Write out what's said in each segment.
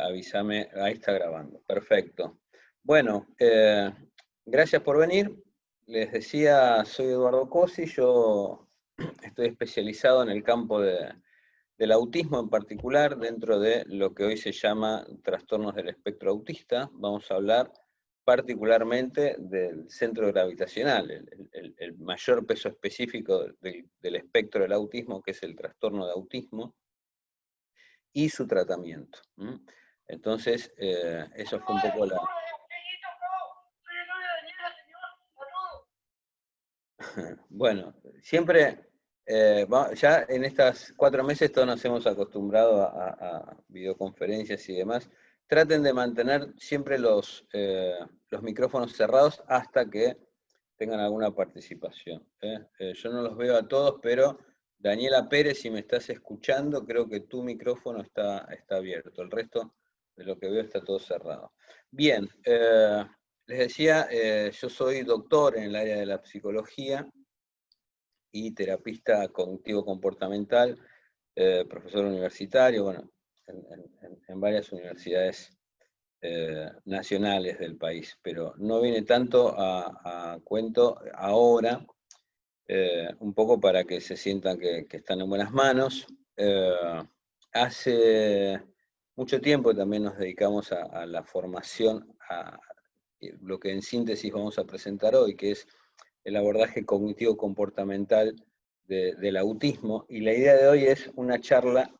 Avísame, ahí está grabando. Perfecto. Bueno, gracias por venir. Les decía, soy Eduardo Cosi, yo estoy especializado en el campo del autismo en particular, dentro de lo que hoy se llama trastornos del espectro autista. Vamos a hablar particularmente del centro gravitacional, el mayor peso específico del espectro del autismo, que es el trastorno de autismo, y su tratamiento. Entonces, eso fue un poco la... Bueno, siempre, ya en estos 4 meses todos nos hemos acostumbrado a videoconferencias y demás. Traten de mantener siempre los micrófonos cerrados hasta que tengan alguna participación. Yo no los veo a todos, pero Daniela Pérez, si me estás escuchando, creo que tu micrófono está abierto. El resto de lo que veo está todo cerrado. Bien, les decía, yo soy doctor en el área de la psicología y terapista cognitivo-comportamental, profesor universitario, bueno, en varias universidades nacionales del país, pero no viene tanto a cuento ahora, un poco para que se sientan que están en buenas manos. Hace mucho tiempo también nos dedicamos a la formación, a lo que en síntesis vamos a presentar hoy, que es el abordaje cognitivo-comportamental del autismo, y la idea de hoy es una charla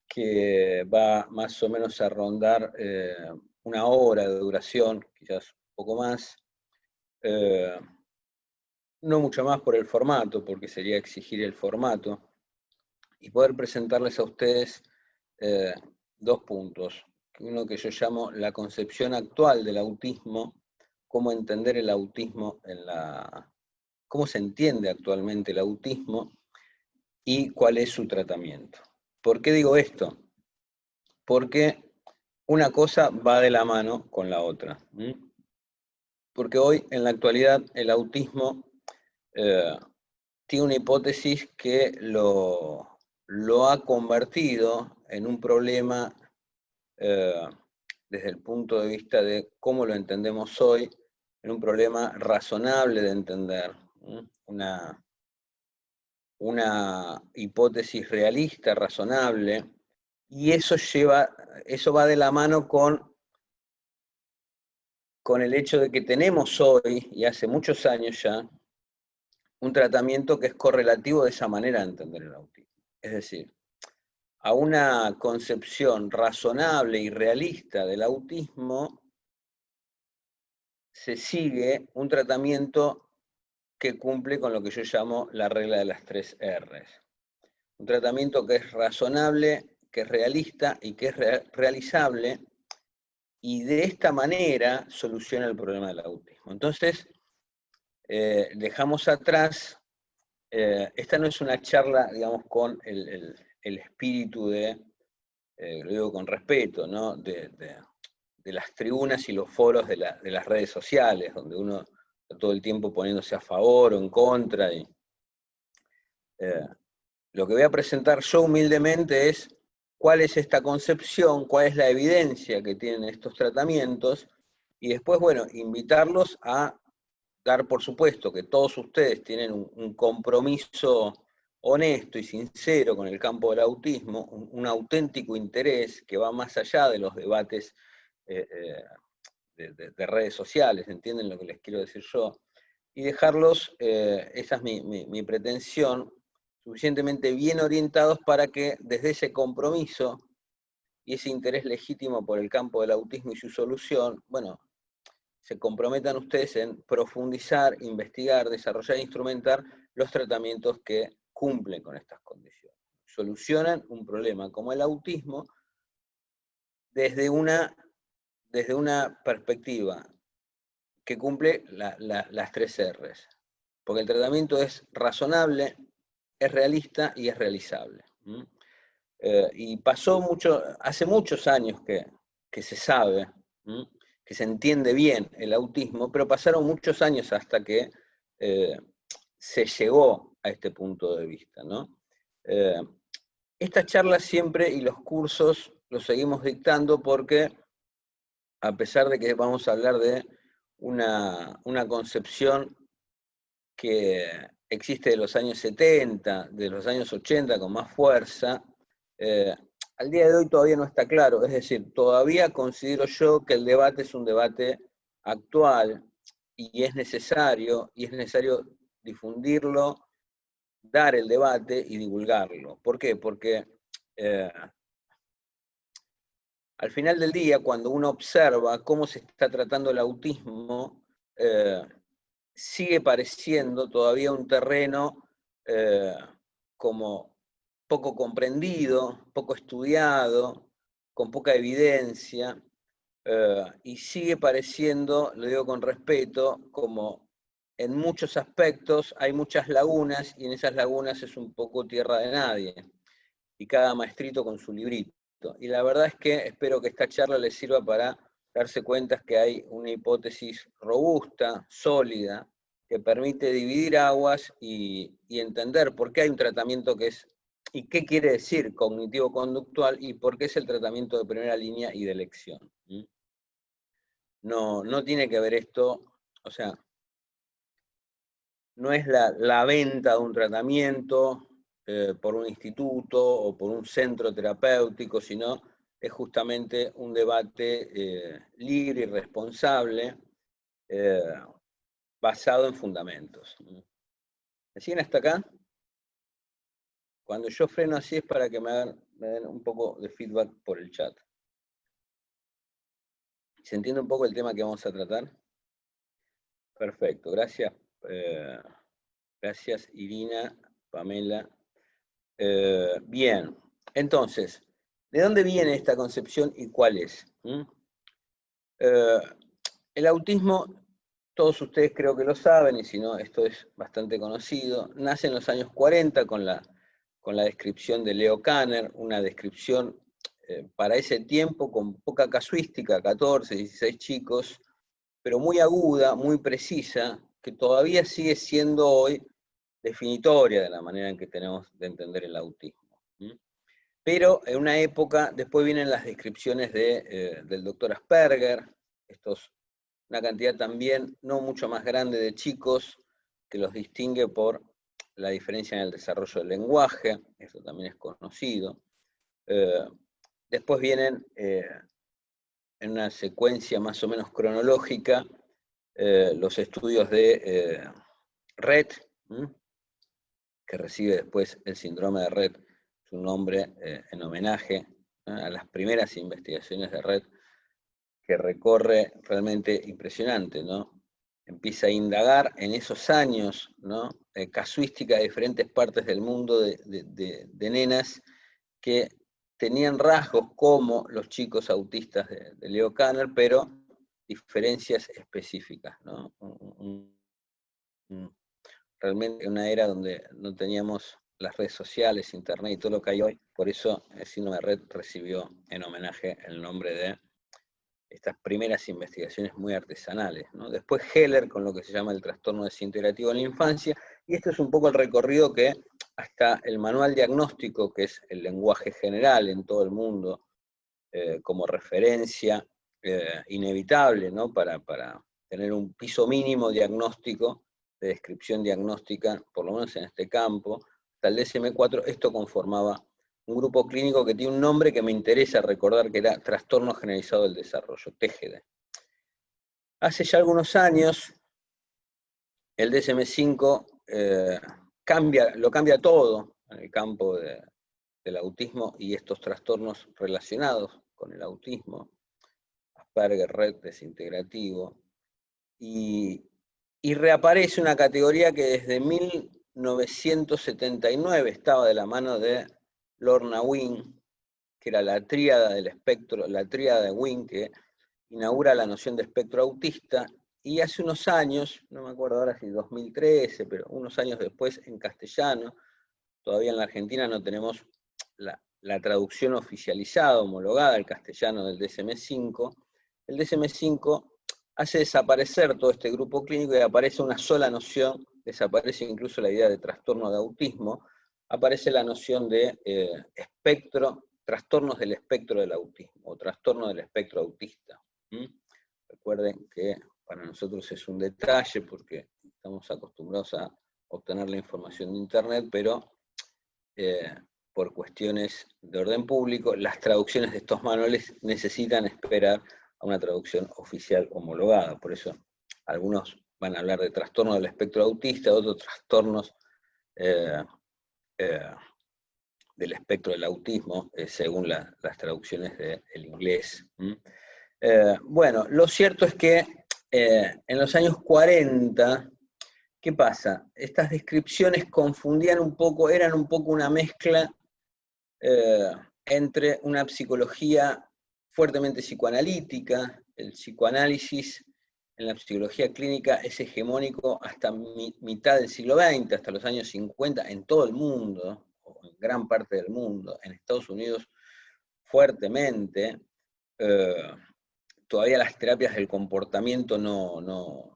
que va más o menos a rondar 1 hora de duración, quizás un poco más, no mucho más por el formato, porque sería exigir el formato, y poder presentarles a ustedes 2 puntos. Uno que yo llamo la concepción actual del autismo, cómo entender el autismo cómo se entiende actualmente el autismo y cuál es su tratamiento. ¿Por qué digo esto? Porque una cosa va de la mano con la otra. Porque hoy, en la actualidad, el autismo tiene una hipótesis que lo ha convertido en un problema desde el punto de vista de cómo lo entendemos hoy, en un problema razonable de entender, una hipótesis realista, razonable, y eso va de la mano con el hecho de que tenemos hoy, y hace muchos años ya, un tratamiento que es correlativo de esa manera de entender el autismo. Es decir, a una concepción razonable y realista del autismo se sigue un tratamiento que cumple con lo que yo llamo la regla de las 3 R's. Un tratamiento que es razonable, que es realista y que es realizable, y de esta manera soluciona el problema del autismo. Entonces, dejamos atrás, esta no es una charla, digamos, con el espíritu lo digo con respeto, ¿no? de las tribunas y los foros de las redes sociales, donde uno está todo el tiempo poniéndose a favor o en contra. Lo que voy a presentar yo humildemente es cuál es esta concepción, cuál es la evidencia que tienen estos tratamientos, y después, bueno, invitarlos a dar por supuesto que todos ustedes tienen un compromiso honesto y sincero con el campo del autismo, un auténtico interés que va más allá de los debates de redes sociales, ¿entienden lo que les quiero decir yo? Y dejarlos, esa es mi pretensión, suficientemente bien orientados para que desde ese compromiso y ese interés legítimo por el campo del autismo y su solución, bueno, se comprometan ustedes en profundizar, investigar, desarrollar e instrumentar los tratamientos que cumplen con estas condiciones. Solucionan un problema como el autismo desde una perspectiva que cumple las 3 R's. Porque el tratamiento es razonable, es realista y es realizable. Y hace muchos años que se sabe, que se entiende bien el autismo, pero pasaron muchos años hasta que se llegó a este punto de vista, ¿no? Estas charlas siempre y los cursos lo seguimos dictando porque, a pesar de que vamos a hablar de una concepción que existe de los años 70, de los años 80 con más fuerza, al día de hoy todavía no está claro. Es decir, todavía considero yo que el debate es un debate actual y es necesario difundirlo, dar el debate y divulgarlo. ¿Por qué? Porque al final del día, cuando uno observa cómo se está tratando el autismo, sigue pareciendo todavía un terreno como poco comprendido, poco estudiado, con poca evidencia, y sigue pareciendo, lo digo con respeto, como en muchos aspectos hay muchas lagunas, y en esas lagunas es un poco tierra de nadie, y cada maestrito con su librito. Y la verdad es que espero que esta charla les sirva para darse cuenta que hay una hipótesis robusta, sólida, que permite dividir aguas y entender por qué hay un tratamiento que es, y qué quiere decir cognitivo-conductual, y por qué es el tratamiento de primera línea y de elección. No tiene que ver esto, o sea, no es la venta de un tratamiento por un instituto o por un centro terapéutico, sino es justamente un debate libre y responsable, basado en fundamentos. ¿Me siguen hasta acá? Cuando yo freno así es para que me den un poco de feedback por el chat. ¿Se entiende un poco el tema que vamos a tratar? Perfecto, gracias. Gracias, Irina, Pamela. Bien, entonces, ¿de dónde viene esta concepción y cuál es? El autismo, todos ustedes creo que lo saben, y si no, esto es bastante conocido, nace en los años 40 con la descripción de Leo Kanner, una descripción para ese tiempo con poca casuística, 14, 16 chicos, pero muy aguda, muy precisa, que todavía sigue siendo hoy definitoria de la manera en que tenemos de entender el autismo. Pero en una época, después vienen las descripciones del doctor Asperger, una cantidad también no mucho más grande de chicos, que los distingue por la diferencia en el desarrollo del lenguaje, eso también es conocido. Después vienen, en una secuencia más o menos cronológica, los estudios de Rett, que recibe después el síndrome de Rett, su nombre en homenaje a las primeras investigaciones de Rett, que recorre realmente impresionante, ¿no? Empieza a indagar en esos años, ¿no? Casuística de diferentes partes del mundo de nenas que tenían rasgos como los chicos autistas de Leo Kanner, pero diferencias específicas, ¿no? Realmente una era donde no teníamos las redes sociales, internet y todo lo que hay hoy, por eso el síndrome de Rett recibió en homenaje el nombre de estas primeras investigaciones muy artesanales, ¿no? Después Heller con lo que se llama el trastorno desintegrativo en la infancia, y esto es un poco el recorrido que hasta el manual diagnóstico, que es el lenguaje general en todo el mundo, como referencia inevitable, ¿no? Para tener un piso mínimo diagnóstico, de descripción diagnóstica, por lo menos en este campo, hasta el DSM-4, esto conformaba un grupo clínico que tiene un nombre que me interesa recordar, que era Trastorno Generalizado del Desarrollo, TGD. Hace ya algunos años, el DSM-5 lo cambia todo en el campo del autismo y estos trastornos relacionados con el autismo, Asperger, Rett, desintegrativo, y reaparece una categoría que desde 1979 estaba de la mano de Lorna Wing, que era la tríada del espectro, la tríada de Wing, que inaugura la noción de espectro autista, y hace unos años, no me acuerdo ahora si 2013, pero unos años después en castellano, todavía en la Argentina no tenemos la traducción oficializada, homologada al castellano del DSM-5, el DSM-5 hace desaparecer todo este grupo clínico y aparece una sola noción, desaparece incluso la idea de trastorno de autismo, aparece la noción de espectro trastornos del espectro del autismo, o trastorno del espectro autista. Recuerden que para nosotros es un detalle, porque estamos acostumbrados a obtener la información de Internet, pero por cuestiones de orden público, las traducciones de estos manuales necesitan esperar a una traducción oficial homologada. Por eso algunos van a hablar de trastorno del espectro autista, otros trastornos del espectro del autismo, según las traducciones del inglés. Bueno, lo cierto es que en los años 40, ¿qué pasa? Estas descripciones confundían un poco, eran un poco una mezcla entre una psicología fuertemente psicoanalítica. El psicoanálisis en la psicología clínica es hegemónico hasta mitad del siglo XX, hasta los años 50, en todo el mundo, o en gran parte del mundo, en Estados Unidos fuertemente. Todavía las terapias del comportamiento no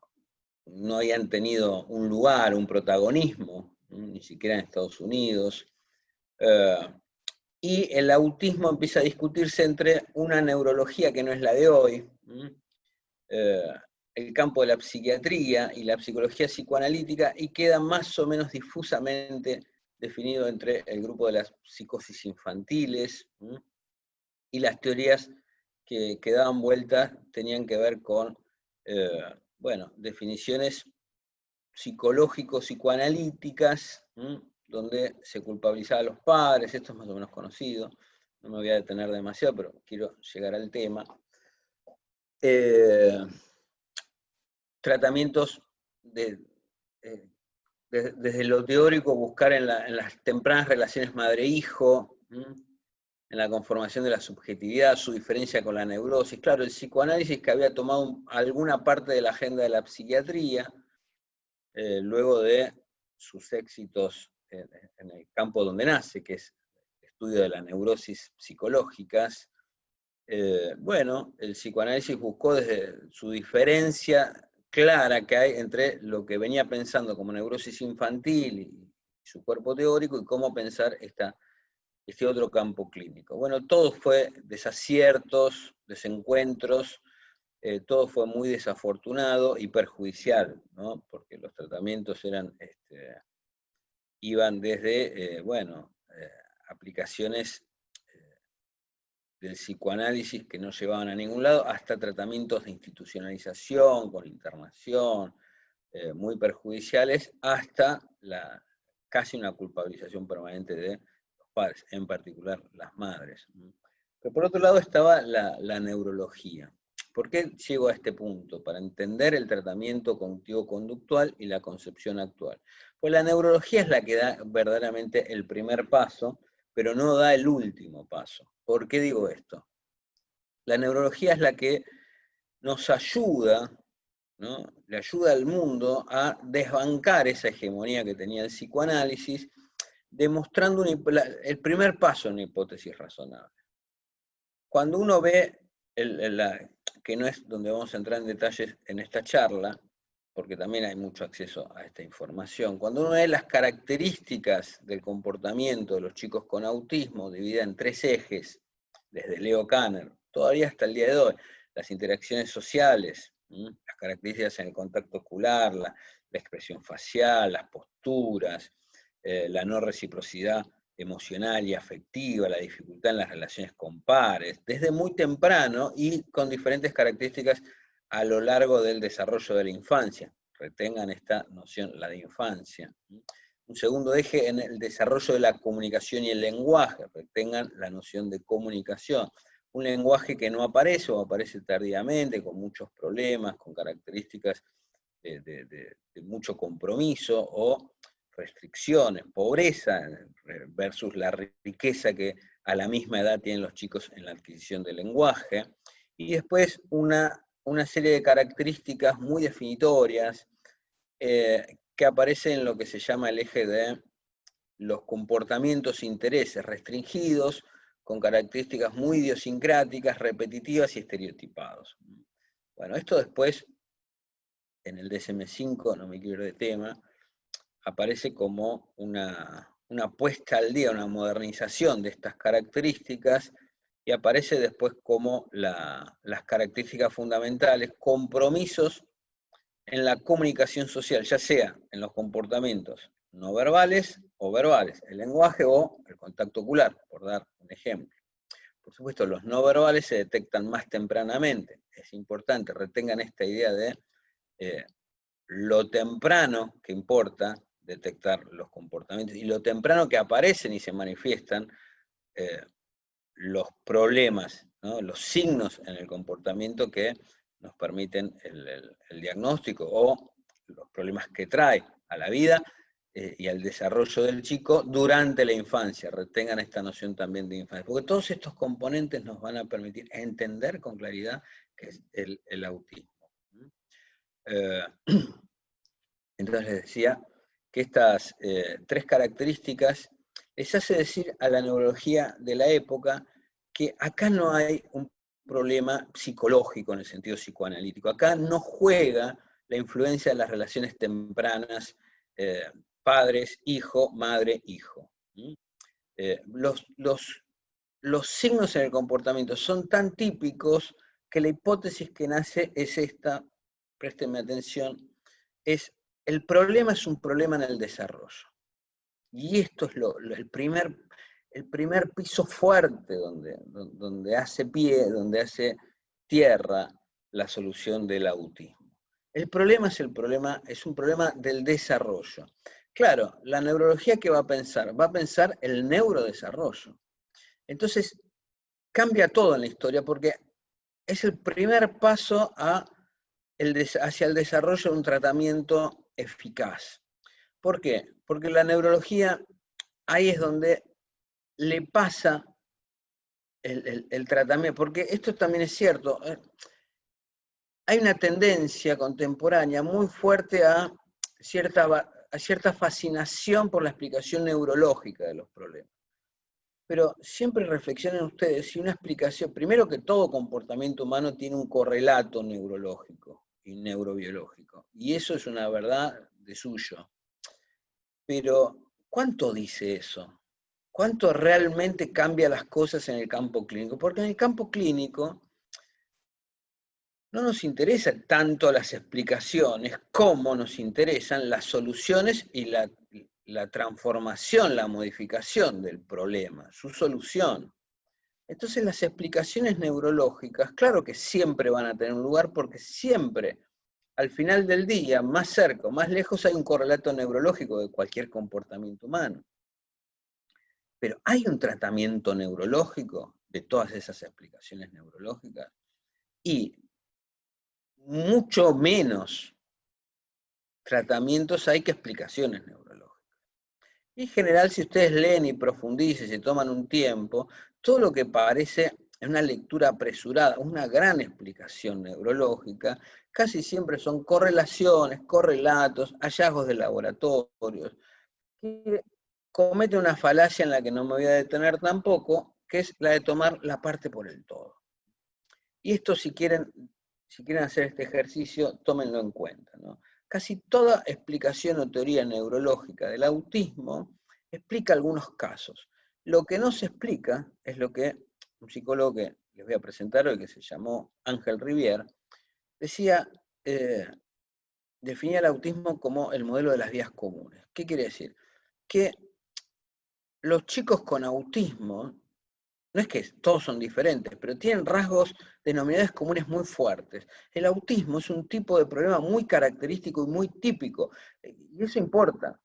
habían tenido un lugar, un protagonismo, ni siquiera en Estados Unidos. Y el autismo empieza a discutirse entre una neurología que no es la de hoy, el campo de la psiquiatría y la psicología psicoanalítica, y queda más o menos difusamente definido entre el grupo de las psicosis infantiles, y las teorías que daban vueltas tenían que ver con, bueno, definiciones psicológico-psicoanalíticas, donde se culpabilizaba a los padres. Esto es más o menos conocido, no me voy a detener demasiado, pero quiero llegar al tema. Tratamientos desde lo teórico, buscar en las tempranas relaciones madre-hijo, en la conformación de la subjetividad, su diferencia con la neurosis. Claro, el psicoanálisis, que había tomado alguna parte de la agenda de la psiquiatría, luego de sus éxitos en el campo donde nace, que es el estudio de la neurosis psicológicas. Bueno, el psicoanálisis buscó desde su diferencia clara que hay entre lo que venía pensando como neurosis infantil y su cuerpo teórico, y cómo pensar este otro campo clínico. Bueno, todo fue desaciertos, desencuentros, todo fue muy desafortunado y perjudicial, ¿no? Porque los tratamientos iban desde, bueno, aplicaciones del psicoanálisis que no llevaban a ningún lado, hasta tratamientos de institucionalización, con internación, muy perjudiciales, hasta casi una culpabilización permanente de los padres, en particular las madres. Pero por otro lado estaba la neurología. ¿Por qué llego a este punto? Para entender el tratamiento cognitivo-conductual y la concepción actual. Pues la neurología es la que da verdaderamente el primer paso, pero no da el último paso. ¿Por qué digo esto? La neurología es la que nos ayuda, ¿no? Le ayuda al mundo a desbancar esa hegemonía que tenía el psicoanálisis, demostrando el primer paso en una hipótesis razonable. Cuando uno ve, que no es donde vamos a entrar en detalles en esta charla, porque también hay mucho acceso a esta información, cuando uno ve las características del comportamiento de los chicos con autismo, dividida en 3 ejes, desde Leo Kanner, todavía hasta el día de hoy, las interacciones sociales, las características en el contacto ocular, la expresión facial, las posturas, la no reciprocidad emocional y afectiva, la dificultad en las relaciones con pares, desde muy temprano y con diferentes características a lo largo del desarrollo de la infancia. Retengan esta noción, la de infancia. Un segundo eje en el desarrollo de la comunicación y el lenguaje. Retengan la noción de comunicación. Un lenguaje que no aparece o aparece tardíamente, con muchos problemas, con características de mucho compromiso o restricciones, pobreza versus la riqueza que a la misma edad tienen los chicos en la adquisición del lenguaje. Y después una serie de características muy definitorias que aparecen en lo que se llama el eje de los comportamientos e intereses restringidos, con características muy idiosincráticas, repetitivas y estereotipados. Bueno, esto después, en el DSM-5, no me quiero ir de tema, aparece como una una puesta al día, una modernización de estas características, y aparece después como las características fundamentales, compromisos en la comunicación social, ya sea en los comportamientos no verbales o verbales, el lenguaje o el contacto ocular, por dar un ejemplo. Por supuesto, los no verbales se detectan más tempranamente. Es importante, retengan esta idea de lo temprano que importa detectar los comportamientos y lo temprano que aparecen y se manifiestan los problemas, ¿no? Los signos en el comportamiento que nos permiten el diagnóstico o los problemas que trae a la vida y al desarrollo del chico durante la infancia. Retengan esta noción también de infancia, porque todos estos componentes nos van a permitir entender con claridad qué es el autismo. Entonces les decía que estas tres características les hace decir a la neurología de la época que acá no hay un problema psicológico en el sentido psicoanalítico. Acá no juega la influencia de las relaciones tempranas, padres, hijo, madre, hijo. Los signos en el comportamiento son tan típicos que la hipótesis que nace es esta, préstenme atención, el problema es un problema en el desarrollo. Y esto es el primer piso fuerte donde hace pie, donde hace tierra la solución del autismo. El problema es un problema del desarrollo. Claro, la neurología, ¿qué va a pensar? Va a pensar el neurodesarrollo. Entonces, cambia todo en la historia porque es el primer paso hacia el desarrollo de un tratamiento eficaz. ¿Por qué? Porque la neurología, ahí es donde le pasa el tratamiento, porque esto también es cierto, hay una tendencia contemporánea muy fuerte a cierta fascinación por la explicación neurológica de los problemas. Pero siempre reflexionen ustedes si una explicación, primero que todo comportamiento humano tiene un correlato neurológico y neurobiológico, y eso es una verdad de suyo. Pero, ¿cuánto dice eso? ¿Cuánto realmente cambia las cosas en el campo clínico? Porque en el campo clínico no nos interesan tanto las explicaciones como nos interesan las soluciones y la transformación, la modificación del problema, su solución. Entonces las explicaciones neurológicas, claro que siempre van a tener un lugar porque siempre, al final del día, más cerca o más lejos, hay un correlato neurológico de cualquier comportamiento humano. Pero ¿hay un tratamiento neurológico de todas esas explicaciones neurológicas? Y mucho menos tratamientos hay que explicaciones neurológicas. Y en general, si ustedes leen y profundizan, se toman un tiempo, todo lo que parece una lectura apresurada, una gran explicación neurológica, casi siempre son correlaciones, correlatos, hallazgos de laboratorios, que cometen una falacia en la que no me voy a detener tampoco, que es la de tomar la parte por el todo. Y esto, si quieren hacer este ejercicio, tómenlo en cuenta, ¿no? Casi toda explicación o teoría neurológica del autismo explica algunos casos. Lo que no se explica es lo que un psicólogo que les voy a presentar hoy, que se llamó Ángel Rivière, decía, definía el autismo como el modelo de las vías comunes. ¿Qué quiere decir? Que los chicos con autismo, no es que todos son diferentes, pero tienen rasgos, denominadores comunes muy fuertes. El autismo es un tipo de problema muy característico y muy típico, y eso importa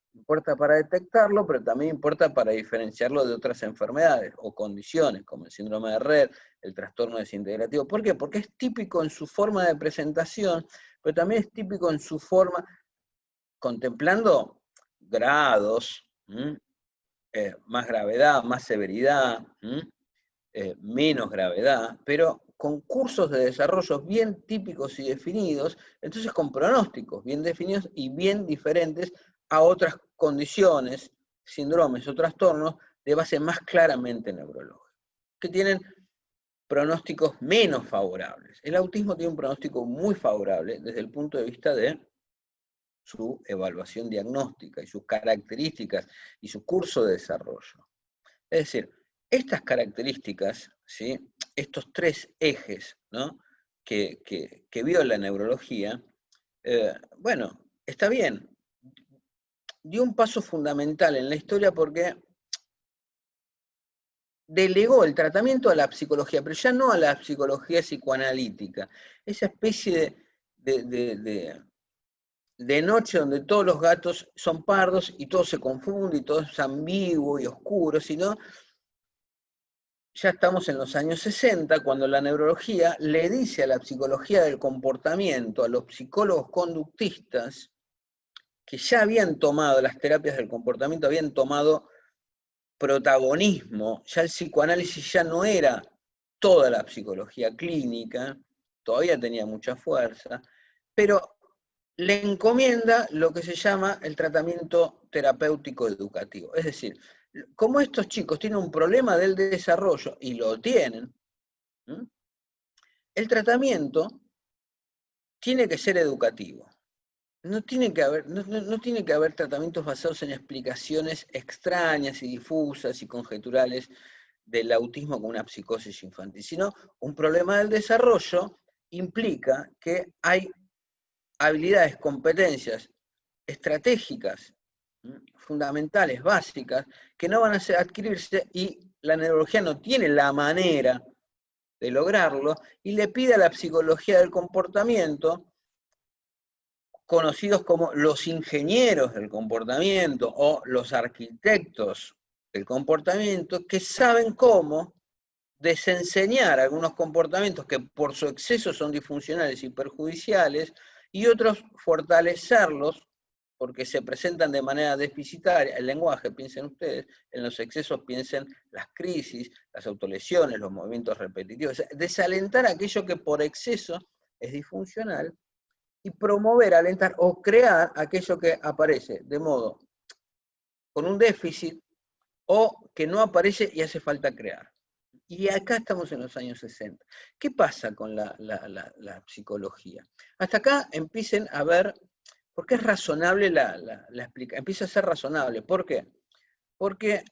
para detectarlo, pero también importa para diferenciarlo de otras enfermedades o condiciones, como el síndrome de Rett, el trastorno desintegrativo. ¿Por qué? Porque es típico en su forma de presentación, pero también es típico en su forma, contemplando grados, más gravedad, más severidad, menos gravedad, pero con cursos de desarrollo bien típicos y definidos, entonces con pronósticos bien definidos y bien diferentes a otras condiciones, síndromes o trastornos de base más claramente neurológica, que tienen pronósticos menos favorables. El autismo tiene un pronóstico muy favorable desde el punto de vista de su evaluación diagnóstica y sus características y su curso de desarrollo. Es decir, estas características, ¿sí?, estos tres ejes, ¿no?, que vio la neurología, bueno, está bien, dio un paso fundamental en la historia porque delegó el tratamiento a la psicología, pero ya no a la psicología psicoanalítica, esa especie de noche donde todos los gatos son pardos y todo se confunde y todo es ambiguo y oscuro, sino ya estamos en los años 60, cuando la neurología le dice a la psicología del comportamiento, a los psicólogos conductistas, que ya habían tomado las terapias del comportamiento, habían tomado protagonismo, ya el psicoanálisis ya no era toda la psicología clínica, todavía tenía mucha fuerza, pero le encomienda lo que se llama el tratamiento terapéutico educativo. Es decir, como estos chicos tienen un problema del desarrollo, y lo tienen, el tratamiento tiene que ser educativo. No tiene que haber tratamientos basados en explicaciones extrañas y difusas y conjeturales del autismo con una psicosis infantil, sino un problema del desarrollo implica que hay habilidades, competencias estratégicas, fundamentales, básicas, que no van a adquirirse, y la neurología no tiene la manera de lograrlo, y le pide a la psicología del comportamiento, conocidos como los ingenieros del comportamiento o los arquitectos del comportamiento, que saben cómo desenseñar algunos comportamientos que por su exceso son disfuncionales y perjudiciales, y otros fortalecerlos porque se presentan de manera deficitaria. El lenguaje, piensen ustedes, en los excesos piensen las crisis, las autolesiones, los movimientos repetitivos, desalentar aquello que por exceso es disfuncional y promover, alentar o crear aquello que aparece de modo con un déficit o que no aparece y hace falta crear. Y acá estamos en los años 60. ¿Qué pasa con la psicología? Hasta acá empiecen a ver, porque es razonable la explicación, empieza a ser razonable. ¿Por qué? Porque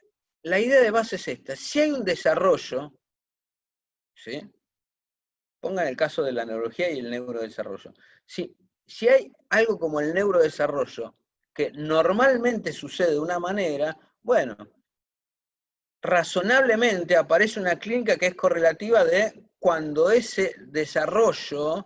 la idea de base es esta: si hay un desarrollo, ¿sí?, pongan el caso de la neurología y el neurodesarrollo. Si hay algo como el neurodesarrollo, que normalmente sucede de una manera, bueno, razonablemente aparece una clínica que es correlativa de cuando ese desarrollo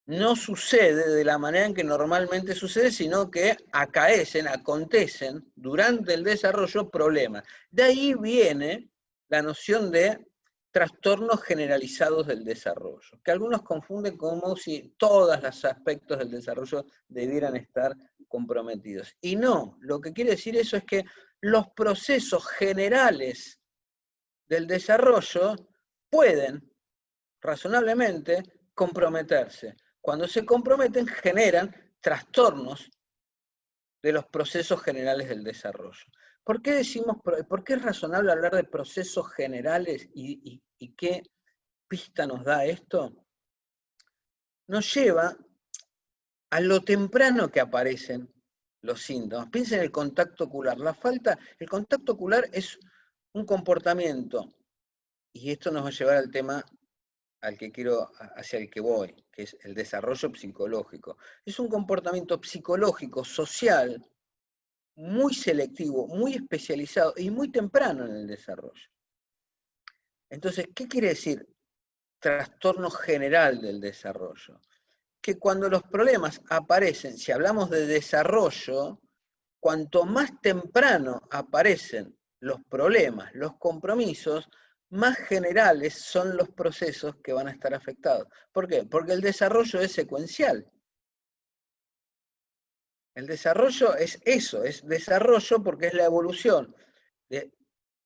no sucede de la manera en que normalmente sucede, sino que acontecen durante el desarrollo problemas. De ahí viene la noción de trastornos generalizados del desarrollo, que algunos confunden como si todos los aspectos del desarrollo debieran estar comprometidos. Y no, lo que quiere decir eso es que los procesos generales del desarrollo pueden, razonablemente, comprometerse. Cuando se comprometen, generan trastornos de los procesos generales del desarrollo. ¿Por qué es razonable hablar de procesos generales y qué pista nos da esto? Nos lleva a lo temprano que aparecen los síntomas. Piensen en el contacto ocular. El contacto ocular es un comportamiento, y esto nos va a llevar al tema hacia el que voy, que es el desarrollo psicológico. Es un comportamiento psicológico, social, muy selectivo, muy especializado y muy temprano en el desarrollo. Entonces, ¿qué quiere decir trastorno general del desarrollo? Que cuando los problemas aparecen, si hablamos de desarrollo, cuanto más temprano aparecen los problemas, los compromisos, más generales son los procesos que van a estar afectados. ¿Por qué? Porque el desarrollo es secuencial. El desarrollo es eso, es desarrollo porque es la evolución de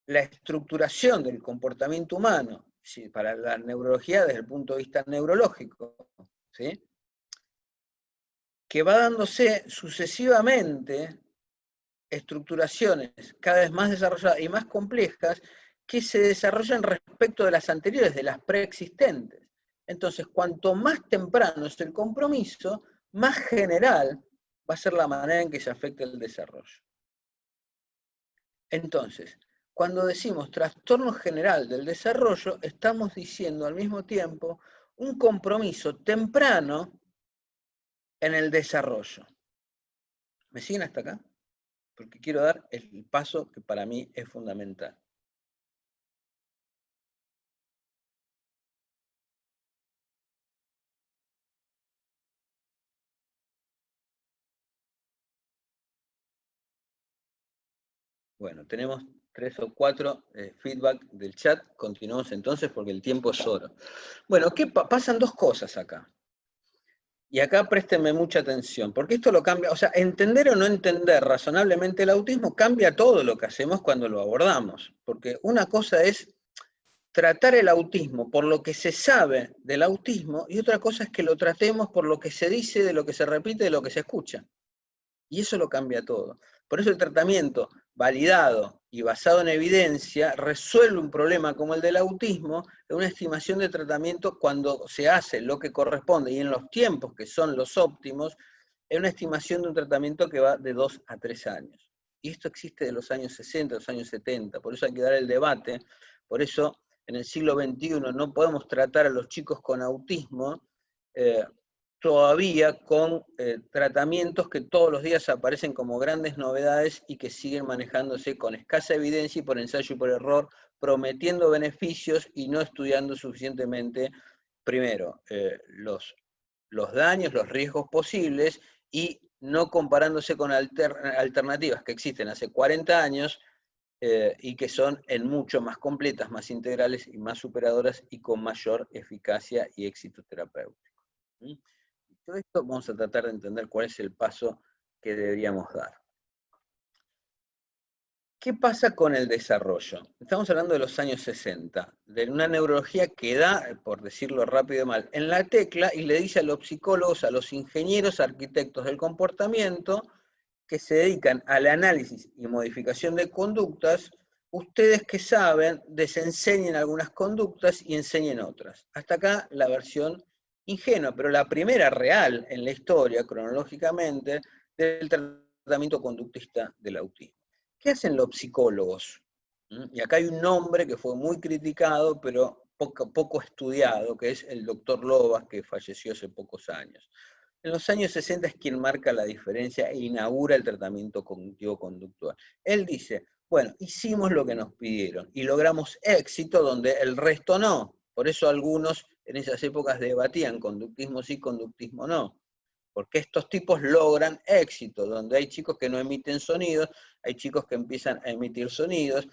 la estructuración del comportamiento humano, ¿sí?, para la neurología desde el punto de vista neurológico, ¿sí?, que va dándose sucesivamente estructuraciones cada vez más desarrolladas y más complejas que se desarrollan respecto de las anteriores, de las preexistentes. Entonces, cuanto más temprano es el compromiso, más general va a ser la manera en que se afecta el desarrollo. Entonces, cuando decimos trastorno general del desarrollo, estamos diciendo al mismo tiempo un compromiso temprano en el desarrollo. ¿Me siguen hasta acá? Porque quiero dar el paso que para mí es fundamental. Bueno, tenemos 3 o 4 feedback del chat. Continuamos entonces porque el tiempo es oro. Bueno, pasan dos cosas acá. Y acá préstenme mucha atención, porque esto lo cambia, o sea, entender o no entender razonablemente el autismo cambia todo lo que hacemos cuando lo abordamos. Porque una cosa es tratar el autismo por lo que se sabe del autismo y otra cosa es que lo tratemos por lo que se dice, de lo que se repite, de lo que se escucha. Y eso lo cambia todo. Por eso el tratamiento validado y basado en evidencia resuelve un problema como el del autismo en una estimación de tratamiento cuando se hace lo que corresponde y en los tiempos que son los óptimos, es una estimación de un tratamiento que va de 2 a 3 años. Y esto existe de los años 60, los años 70, por eso hay que dar el debate, por eso en el siglo XXI no podemos tratar a los chicos con autismo todavía con tratamientos que todos los días aparecen como grandes novedades y que siguen manejándose con escasa evidencia y por ensayo y por error, prometiendo beneficios y no estudiando suficientemente, primero, los daños, los riesgos posibles y no comparándose con alternativas que existen hace 40 años y que son en mucho más completas, más integrales y más superadoras y con mayor eficacia y éxito terapéutico. ¿Mm? Todo esto vamos a tratar de entender cuál es el paso que deberíamos dar. ¿Qué pasa con el desarrollo? Estamos hablando de los años 60, de una neurología que da, por decirlo rápido y mal, en la tecla y le dice a los psicólogos, a los ingenieros, arquitectos del comportamiento, que se dedican al análisis y modificación de conductas, ustedes que saben, desenseñen algunas conductas y enseñen otras. Hasta acá la versión ingenua, pero la primera real en la historia, cronológicamente, del tratamiento conductista del autismo. ¿Qué hacen los psicólogos? Y acá hay un nombre que fue muy criticado, pero poco estudiado, que es el doctor Lobas, que falleció hace pocos años. En los años 60 es quien marca la diferencia e inaugura el tratamiento cognitivo-conductual. Él dice, bueno, hicimos lo que nos pidieron y logramos éxito donde el resto no. Por eso algunos en esas épocas debatían conductismo sí, conductismo no. Porque estos tipos logran éxito, donde hay chicos que no emiten sonidos, hay chicos que empiezan a emitir sonidos,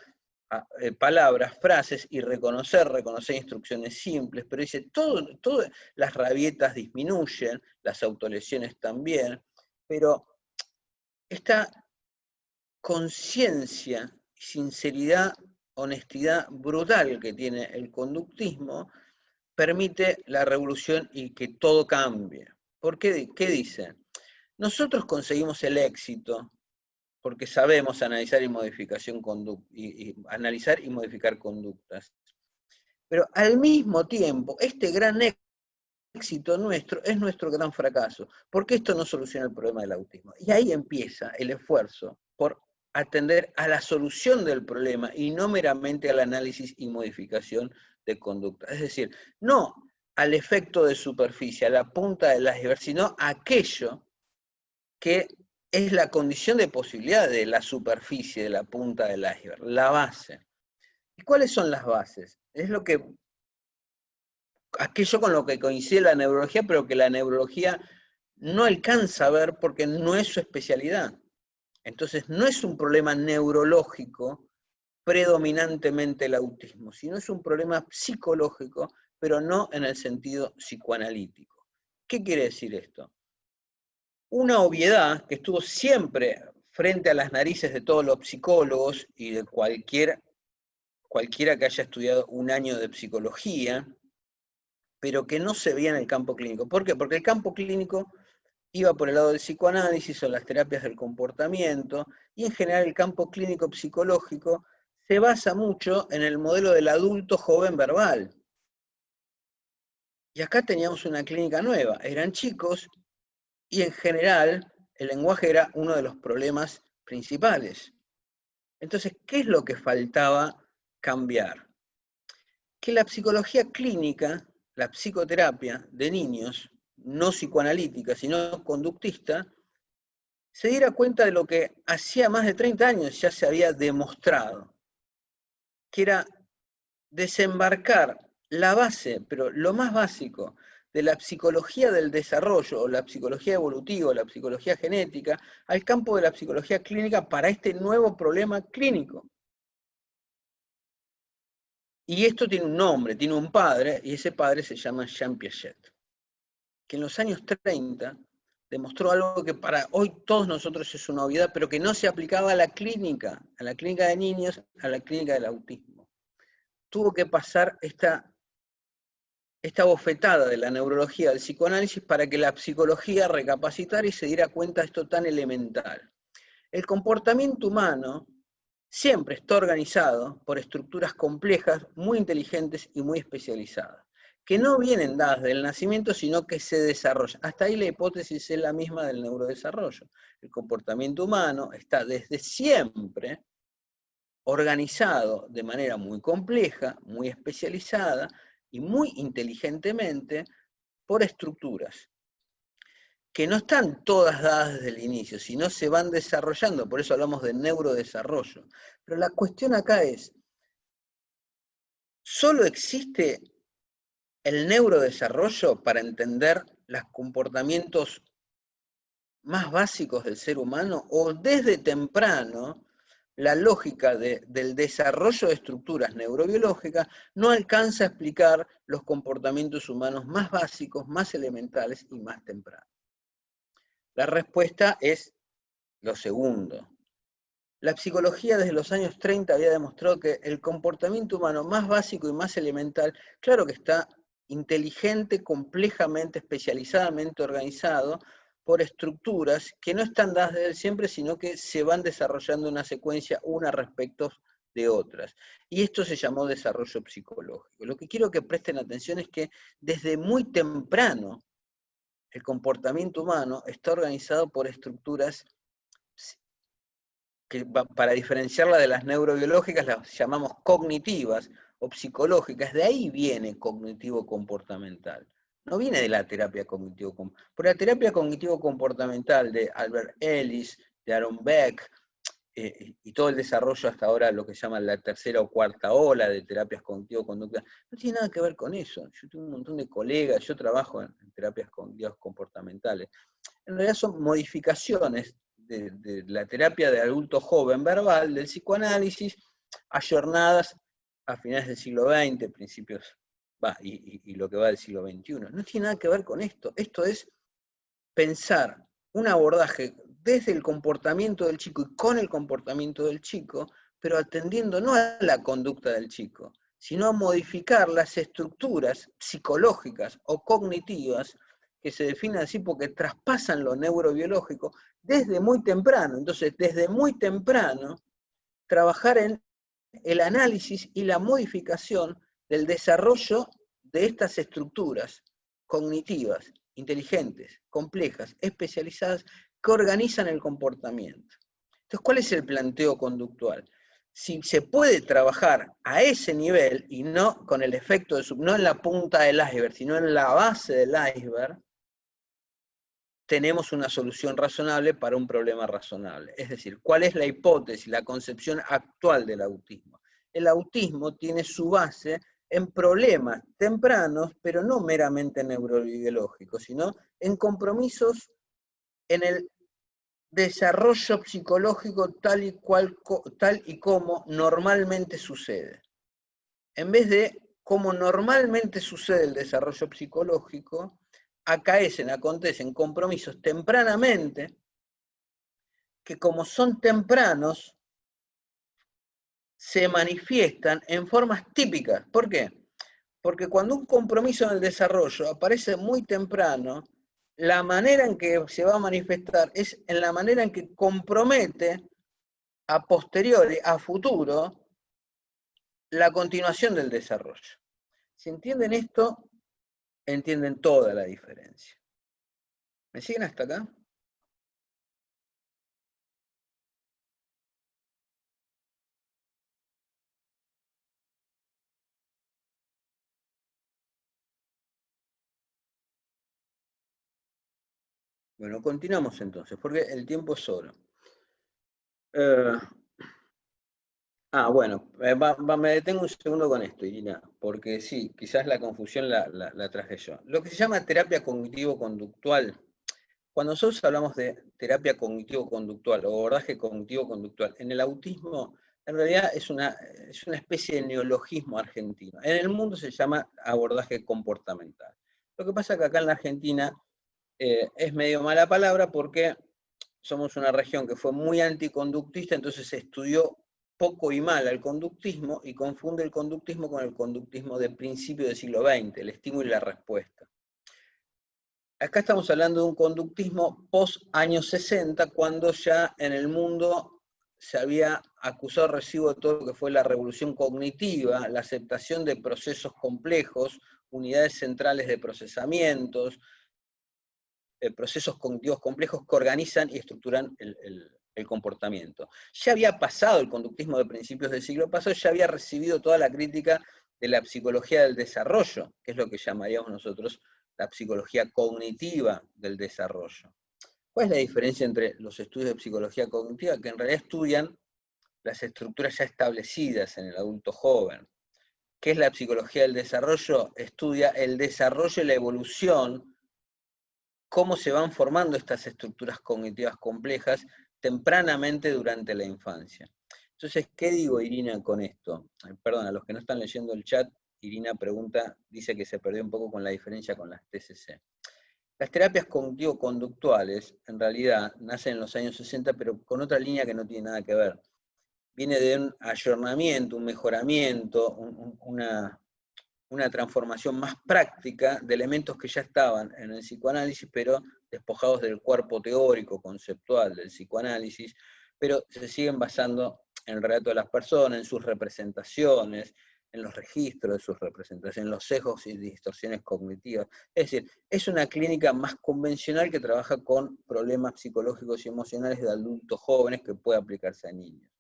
palabras, frases y reconocer instrucciones simples, pero dice, todo, las rabietas disminuyen, las autolesiones también, pero esta conciencia, sinceridad, honestidad brutal que tiene el conductismo permite la revolución y que todo cambie. ¿Por qué? ¿Qué dicen? Nosotros conseguimos el éxito porque sabemos analizar analizar y modificar conductas. Pero al mismo tiempo, este gran éxito nuestro es nuestro gran fracaso, porque esto no soluciona el problema del autismo. Y ahí empieza el esfuerzo por atender a la solución del problema y no meramente al análisis y modificación de conducta. Es decir, no al efecto de superficie, a la punta del iceberg, sino a aquello que es la condición de posibilidad de la superficie, de la punta del iceberg, la base. ¿Y cuáles son las bases? Es aquello con lo que coincide la neurología, pero que la neurología no alcanza a ver porque no es su especialidad. Entonces, no es un problema neurológico predominantemente el autismo, sino es un problema psicológico, pero no en el sentido psicoanalítico. ¿Qué quiere decir esto? Una obviedad que estuvo siempre frente a las narices de todos los psicólogos y de cualquiera que haya estudiado un año de psicología, pero que no se veía en el campo clínico. ¿Por qué? Porque el campo clínico iba por el lado del psicoanálisis o las terapias del comportamiento, y en general el campo clínico psicológico se basa mucho en el modelo del adulto joven verbal. Y acá teníamos una clínica nueva, eran chicos, y en general el lenguaje era uno de los problemas principales. Entonces, ¿qué es lo que faltaba cambiar? Que la psicología clínica, la psicoterapia de niños, no psicoanalítica, sino conductista, se diera cuenta de lo que hacía más de 30 años ya se había demostrado, que era desembarcar la base, pero lo más básico, de la psicología del desarrollo, o la psicología evolutiva, o la psicología genética, al campo de la psicología clínica para este nuevo problema clínico. Y esto tiene un nombre, tiene un padre, y ese padre se llama Jean Piaget, que en los años 30 demostró algo que para hoy todos nosotros es una obviedad, pero que no se aplicaba a la clínica de niños, a la clínica del autismo. Tuvo que pasar esta bofetada de la neurología, del psicoanálisis, para que la psicología recapacitara y se diera cuenta de esto tan elemental. El comportamiento humano siempre está organizado por estructuras complejas, muy inteligentes y muy especializadas, que no vienen dadas del nacimiento, sino que se desarrollan. Hasta ahí la hipótesis es la misma del neurodesarrollo. El comportamiento humano está desde siempre organizado de manera muy compleja, muy especializada y muy inteligentemente por estructuras que no están todas dadas desde el inicio, sino se van desarrollando, por eso hablamos de neurodesarrollo. Pero la cuestión acá es, ¿solo existe el neurodesarrollo para entender los comportamientos más básicos del ser humano? ¿O desde temprano la lógica del desarrollo de estructuras neurobiológicas no alcanza a explicar los comportamientos humanos más básicos, más elementales y más tempranos? La respuesta es lo segundo. La psicología desde los años 30 había demostrado que el comportamiento humano más básico y más elemental, claro que está inteligente, complejamente, especializadamente organizado por estructuras que no están dadas desde siempre, sino que se van desarrollando una secuencia una respecto de otras. Y esto se llamó desarrollo psicológico. Lo que quiero que presten atención es que desde muy temprano el comportamiento humano está organizado por estructuras que para diferenciarla de las neurobiológicas las llamamos cognitivas o psicológicas. De ahí viene cognitivo-comportamental. No viene de la terapia cognitivo-comportamental. Por la terapia cognitivo-comportamental de Albert Ellis, de Aaron Beck, y todo el desarrollo hasta ahora, lo que llaman la tercera o cuarta ola de terapias cognitivo-conductuales, no tiene nada que ver con eso. Yo tengo un montón de colegas, yo trabajo en terapias cognitivas comportamentales. En realidad son modificaciones de la terapia de adulto joven verbal, del psicoanálisis, ayornadas a finales del siglo XX, principios, y lo que va del siglo XXI. No tiene nada que ver con esto. Esto es pensar un abordaje desde el comportamiento del chico y con el comportamiento del chico, pero atendiendo no a la conducta del chico, sino a modificar las estructuras psicológicas o cognitivas que se definen así porque traspasan lo neurobiológico desde muy temprano. Entonces, desde muy temprano, trabajar en el análisis y la modificación del desarrollo de estas estructuras cognitivas, inteligentes, complejas, especializadas, que organizan el comportamiento. Entonces, ¿cuál es el planteo conductual? Si se puede trabajar a ese nivel y no con el efecto de no en la punta del iceberg, sino en la base del iceberg, tenemos una solución razonable para un problema razonable. Es decir, ¿cuál es la hipótesis, la concepción actual del autismo? El autismo tiene su base en problemas tempranos, pero no meramente neurobiológicos, sino en compromisos en el desarrollo psicológico tal y como normalmente sucede. En vez de como normalmente sucede el desarrollo psicológico, acontecen compromisos tempranamente, que como son tempranos, se manifiestan en formas típicas. ¿Por qué? Porque cuando un compromiso en el desarrollo aparece muy temprano, la manera en que se va a manifestar es en la manera en que compromete a posteriori, a futuro, la continuación del desarrollo. Si entienden esto, entienden toda la diferencia. ¿Me siguen hasta acá? Bueno, continuamos entonces, porque el tiempo es oro. Bueno, me detengo un segundo con esto, Irina, porque sí, quizás la confusión la traje yo. Lo que se llama terapia cognitivo-conductual, cuando nosotros hablamos de terapia cognitivo-conductual o abordaje cognitivo-conductual, en el autismo en realidad es una especie de neologismo argentino. En el mundo se llama abordaje comportamental. Lo que pasa es que acá en la Argentina es medio mala palabra porque somos una región que fue muy anticonductista, entonces se estudió poco y mal al conductismo y confunde el conductismo con el conductismo de principio del siglo XX, el estímulo y la respuesta. Acá estamos hablando de un conductismo post años 60, cuando ya en el mundo se había acusado recibo de todo lo que fue la revolución cognitiva, la aceptación de procesos complejos, unidades centrales de procesamientos, procesos cognitivos complejos que organizan y estructuran el comportamiento. Ya había pasado el conductismo de principios del siglo pasado, ya había recibido toda la crítica de la psicología del desarrollo, que es lo que llamaríamos nosotros la psicología cognitiva del desarrollo. ¿Cuál es la diferencia entre los estudios de psicología cognitiva? Que en realidad estudian las estructuras ya establecidas en el adulto joven. ¿Qué es la psicología del desarrollo? Estudia el desarrollo y la evolución, cómo se van formando estas estructuras cognitivas complejas tempranamente durante la infancia. Entonces, ¿qué digo, Irina, con esto? Perdón, a los que no están leyendo el chat, Irina pregunta, dice que se perdió un poco con la diferencia con las TCC. Las terapias cognitivo-conductuales, en realidad, nacen en los años 60, pero con otra línea que no tiene nada que ver. Viene de un ayornamiento, un mejoramiento, una transformación más práctica de elementos que ya estaban en el psicoanálisis, pero despojados del cuerpo teórico, conceptual del psicoanálisis, pero se siguen basando en el relato de las personas, en sus representaciones, en los registros de sus representaciones, en los sesgos y distorsiones cognitivas. Es decir, es una clínica más convencional que trabaja con problemas psicológicos y emocionales de adultos jóvenes que puede aplicarse a niños.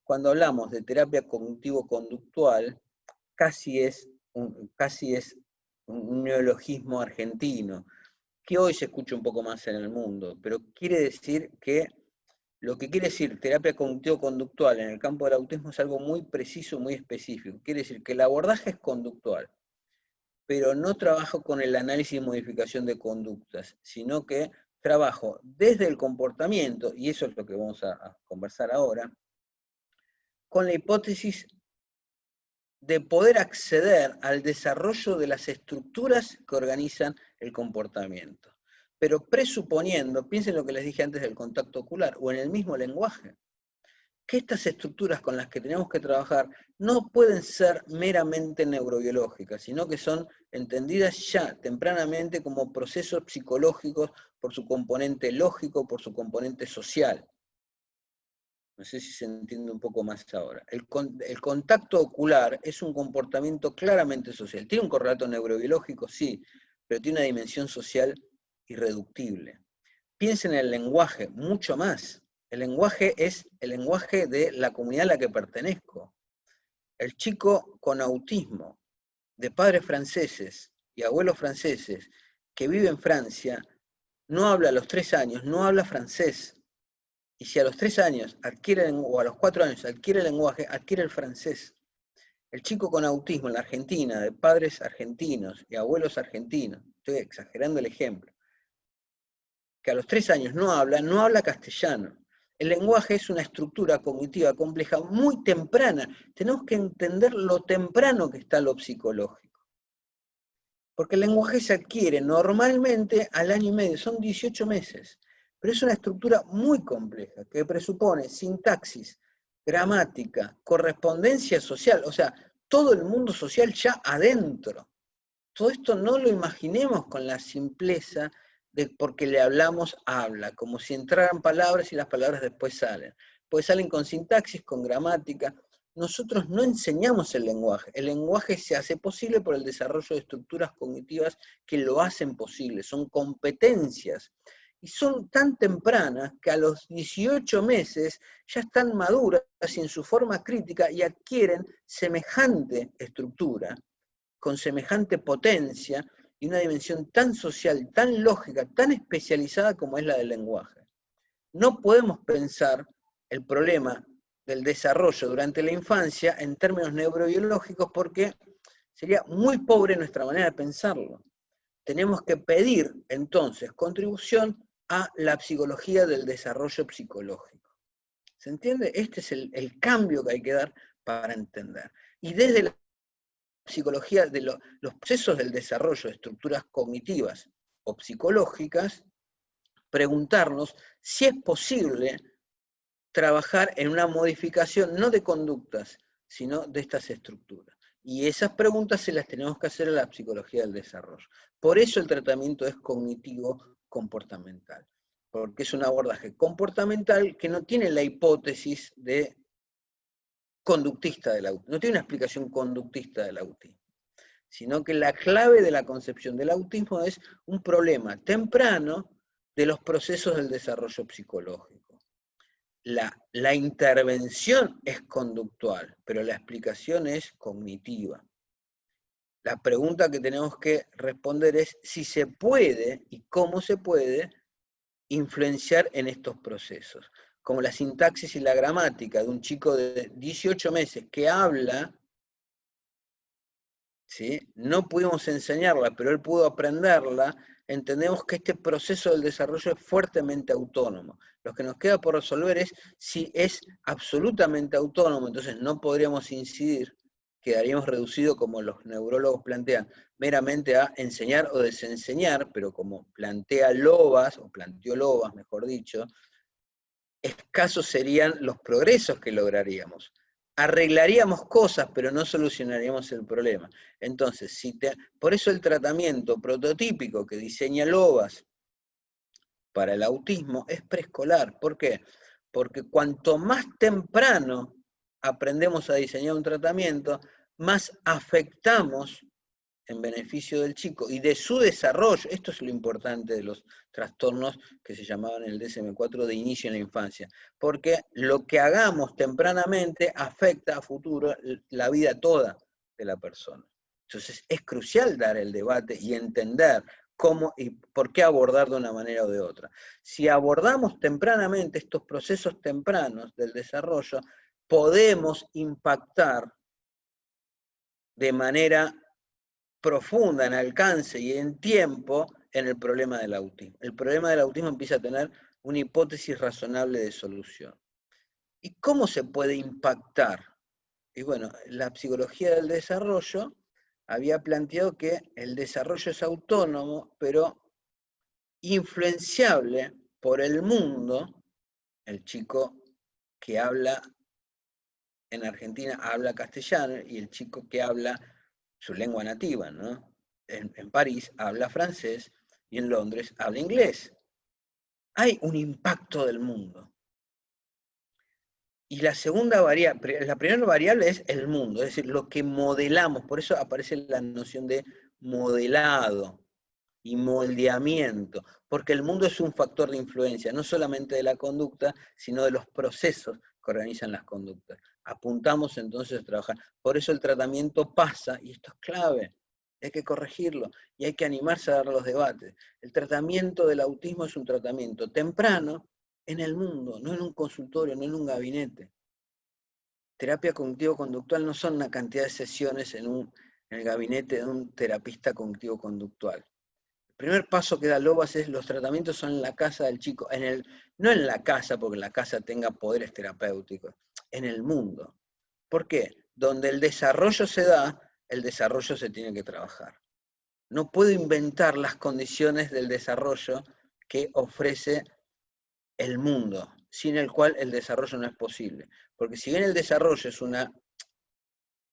Cuando hablamos de terapia cognitivo-conductual, casi es un neologismo argentino, que hoy se escucha un poco más en el mundo, pero quiere decir que lo que quiere decir terapia cognitivo-conductual en el campo del autismo es algo muy preciso, muy específico. Quiere decir que el abordaje es conductual, pero no trabajo con el análisis y modificación de conductas, sino que trabajo desde el comportamiento, y eso es lo que vamos a conversar ahora, con la hipótesis de poder acceder al desarrollo de las estructuras que organizan el comportamiento. Pero presuponiendo, piensen lo que les dije antes del contacto ocular, o en el mismo lenguaje, que estas estructuras con las que tenemos que trabajar no pueden ser meramente neurobiológicas, sino que son entendidas ya tempranamente como procesos psicológicos por su componente lógico, por su componente social. No sé si se entiende un poco más ahora. El contacto ocular es un comportamiento claramente social. ¿Tiene un correlato neurobiológico? Sí, pero tiene una dimensión social irreductible. Piensen en el lenguaje, mucho más. El lenguaje es el lenguaje de la comunidad a la que pertenezco. El chico con autismo, de padres franceses y abuelos franceses, que vive en Francia, no habla a los 3 años, no habla francés. Y si a los 3 años adquiere, o a los 4 años adquiere el lenguaje, adquiere el francés. El chico con autismo en la Argentina, de padres argentinos y abuelos argentinos, estoy exagerando el ejemplo, que a los 3 años no habla castellano. El lenguaje es una estructura cognitiva compleja muy temprana. Tenemos que entender lo temprano que está lo psicológico. Porque el lenguaje se adquiere normalmente al año y medio, son 18 meses. Pero es una estructura muy compleja, que presupone sintaxis, gramática, correspondencia social, o sea, todo el mundo social ya adentro. Todo esto no lo imaginemos con la simpleza de porque le hablamos, habla, como si entraran palabras y las palabras después salen. Pues salen con sintaxis, con gramática. Nosotros no enseñamos el lenguaje se hace posible por el desarrollo de estructuras cognitivas que lo hacen posible, son competencias. Y son tan tempranas que a los 18 meses ya están maduras y en su forma crítica y adquieren semejante estructura, con semejante potencia, y una dimensión tan social, tan lógica, tan especializada como es la del lenguaje. No podemos pensar el problema del desarrollo durante la infancia en términos neurobiológicos porque sería muy pobre nuestra manera de pensarlo. Tenemos que pedir entonces contribución a la psicología del desarrollo psicológico. ¿Se entiende? Este es el cambio que hay que dar para entender. Y desde la psicología de los procesos del desarrollo de estructuras cognitivas o psicológicas, preguntarnos si es posible trabajar en una modificación no de conductas, sino de estas estructuras. Y esas preguntas se las tenemos que hacer a la psicología del desarrollo. Por eso el tratamiento es cognitivo-comportamental, porque es un abordaje comportamental que no tiene la hipótesis de conductista del autismo, no tiene una explicación conductista del autismo, sino que la clave de la concepción del autismo es un problema temprano de los procesos del desarrollo psicológico. La intervención es conductual, pero la explicación es cognitiva. La pregunta que tenemos que responder es si se puede y cómo se puede influenciar en estos procesos. Como la sintaxis y la gramática de un chico de 18 meses que habla, ¿sí? No pudimos enseñarla, pero él pudo aprenderla, entendemos que este proceso del desarrollo es fuertemente autónomo. Lo que nos queda por resolver es si es absolutamente autónomo, entonces no podríamos incidir, quedaríamos reducidos, como los neurólogos plantean, meramente a enseñar o desenseñar, pero como plantea Lovász, o planteó Lovász, mejor dicho, escasos serían los progresos que lograríamos. Arreglaríamos cosas, pero no solucionaríamos el problema. Entonces, por eso el tratamiento prototípico que diseña Lovász para el autismo es preescolar. ¿Por qué? Porque cuanto más temprano aprendemos a diseñar un tratamiento, más afectamos en beneficio del chico y de su desarrollo. Esto es lo importante de los trastornos que se llamaban en el DSM-4 de inicio en la infancia, porque lo que hagamos tempranamente afecta a futuro la vida toda de la persona. Entonces es crucial dar el debate y entender cómo y por qué abordar de una manera o de otra. Si abordamos tempranamente estos procesos tempranos del desarrollo, podemos impactar de manera profunda en alcance y en tiempo en el problema del autismo. El problema del autismo empieza a tener una hipótesis razonable de solución. ¿Y cómo se puede impactar? Y bueno, la psicología del desarrollo había planteado que el desarrollo es autónomo, pero influenciable por el mundo. El chico que habla en Argentina habla castellano y el chico que habla su lengua nativa, ¿no? En París habla francés y en Londres habla inglés. Hay un impacto del mundo. Y la segunda variable, la primera variable es el mundo, es decir, lo que modelamos, por eso aparece la noción de modelado y moldeamiento, porque el mundo es un factor de influencia, no solamente de la conducta, sino de los procesos que organizan las conductas. Apuntamos entonces a trabajar. Por eso el tratamiento pasa, y esto es clave, hay que corregirlo, y hay que animarse a dar los debates. El tratamiento del autismo es un tratamiento temprano en el mundo, no en un consultorio, no en un gabinete. Terapia cognitivo-conductual no son una cantidad de sesiones en el gabinete de un terapista cognitivo-conductual. El primer paso que da Lovász es los tratamientos son en la casa del chico, no en la casa porque en la casa tenga poderes terapéuticos, en el mundo. ¿Por qué? Donde el desarrollo se da, el desarrollo se tiene que trabajar. No puedo inventar las condiciones del desarrollo que ofrece el mundo, sin el cual el desarrollo no es posible. Porque si bien el desarrollo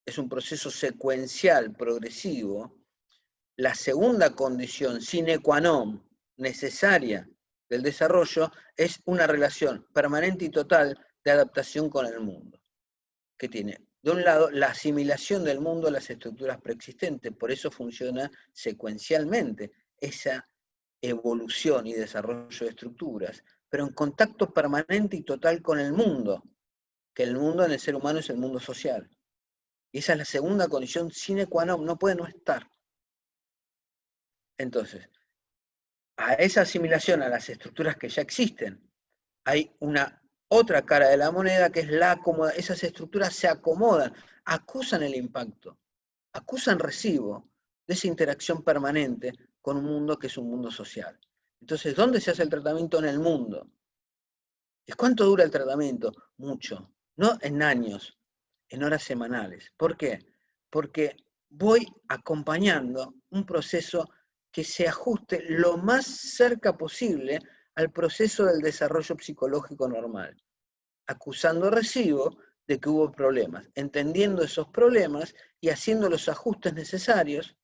es un proceso secuencial, progresivo, la segunda condición sine qua non necesaria del desarrollo es una relación permanente y total de adaptación con el mundo, que tiene, de un lado, la asimilación del mundo a las estructuras preexistentes, por eso funciona secuencialmente esa evolución y desarrollo de estructuras, pero en contacto permanente y total con el mundo, que el mundo en el ser humano es el mundo social. Y esa es la segunda condición sine qua non, no puede no estar. Entonces, a esa asimilación a las estructuras que ya existen, hay una otra cara de la moneda que es la acomodación. Esas estructuras se acomodan, acusan el impacto, acusan recibo de esa interacción permanente con un mundo que es un mundo social. Entonces, ¿dónde se hace el tratamiento? En el mundo. ¿Y cuánto dura el tratamiento? Mucho. No en años, en horas semanales. ¿Por qué? Porque voy acompañando un proceso que se ajuste lo más cerca posible al proceso del desarrollo psicológico normal, acusando recibo de que hubo problemas, entendiendo esos problemas y haciendo los ajustes necesarios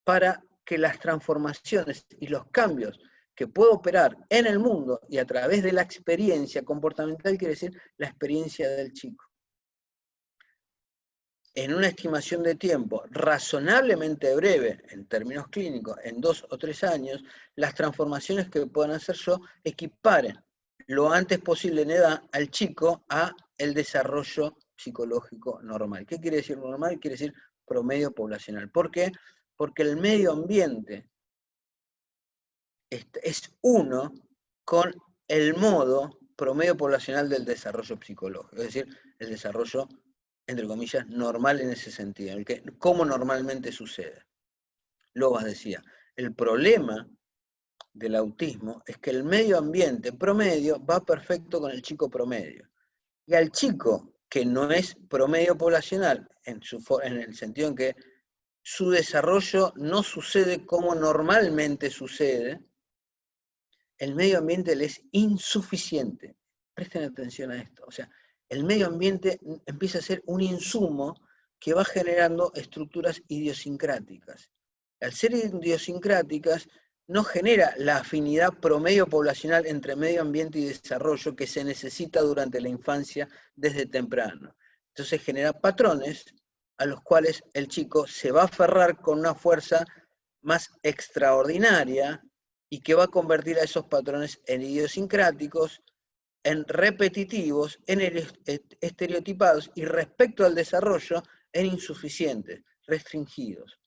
para que las transformaciones y los cambios que puedo operar en el mundo y a través de la experiencia comportamental, quiere decir la experiencia del chico, en una estimación de tiempo razonablemente breve, en términos clínicos, en 2 o 3 años, las transformaciones que puedan hacer yo equiparen lo antes posible en edad al chico a el desarrollo psicológico normal. ¿Qué quiere decir normal? Quiere decir promedio poblacional. ¿Por qué? Porque el medio ambiente es uno con el modo promedio poblacional del desarrollo psicológico, es decir, el desarrollo, entre comillas, normal en ese sentido, el que, como normalmente sucede. Lomas decía, el problema del autismo es que el medio ambiente promedio va perfecto con el chico promedio. Y al chico que no es promedio poblacional, en el sentido en que su desarrollo no sucede como normalmente sucede, el medio ambiente le es insuficiente. Presten atención a esto. O sea, el medio ambiente empieza a ser un insumo que va generando estructuras idiosincráticas. Al ser idiosincráticas, no genera la afinidad promedio poblacional entre medio ambiente y desarrollo que se necesita durante la infancia desde temprano. Entonces genera patrones a los cuales el chico se va a aferrar con una fuerza más extraordinaria y que va a convertir a esos patrones en idiosincráticos, en repetitivos, en estereotipados y respecto al desarrollo en insuficientes, restringidos.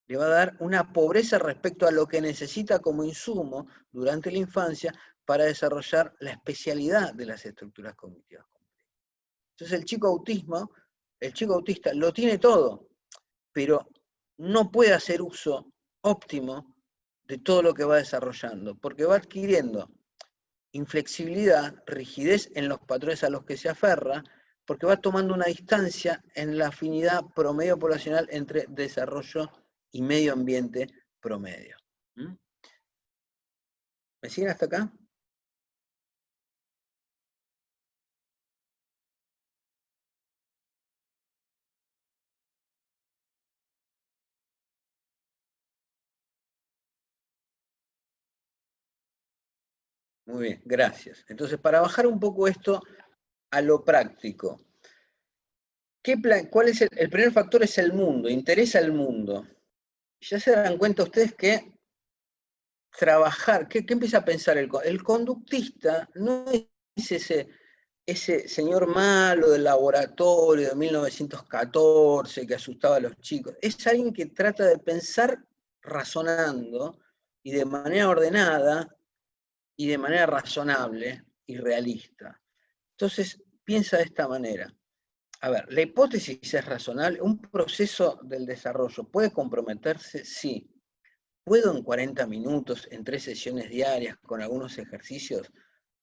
Le va a dar una pobreza respecto a lo que necesita como insumo durante la infancia para desarrollar la especialidad de las estructuras cognitivas. Entonces el chico autista lo tiene todo, pero no puede hacer uso óptimo de todo lo que va desarrollando, porque va adquiriendo inflexibilidad, rigidez en los patrones a los que se aferra, porque va tomando una distancia en la afinidad promedio poblacional entre desarrollo y medio ambiente promedio. ¿Me siguen hasta acá? Muy bien, gracias. Entonces, para bajar un poco esto a lo práctico, ¿cuál es el primer factor? Es el mundo, interesa el mundo. Ya se dan cuenta ustedes que trabajar, ¿qué empieza a pensar el conductista? No es ese señor malo del laboratorio de 1914 que asustaba a los chicos. Es alguien que trata de pensar razonando y de manera ordenada y de manera razonable y realista. Entonces, piensa de esta manera. A ver, la hipótesis es razonable. ¿Un proceso del desarrollo puede comprometerse? Sí. ¿Puedo en 40 minutos, en 3 sesiones diarias, con algunos ejercicios,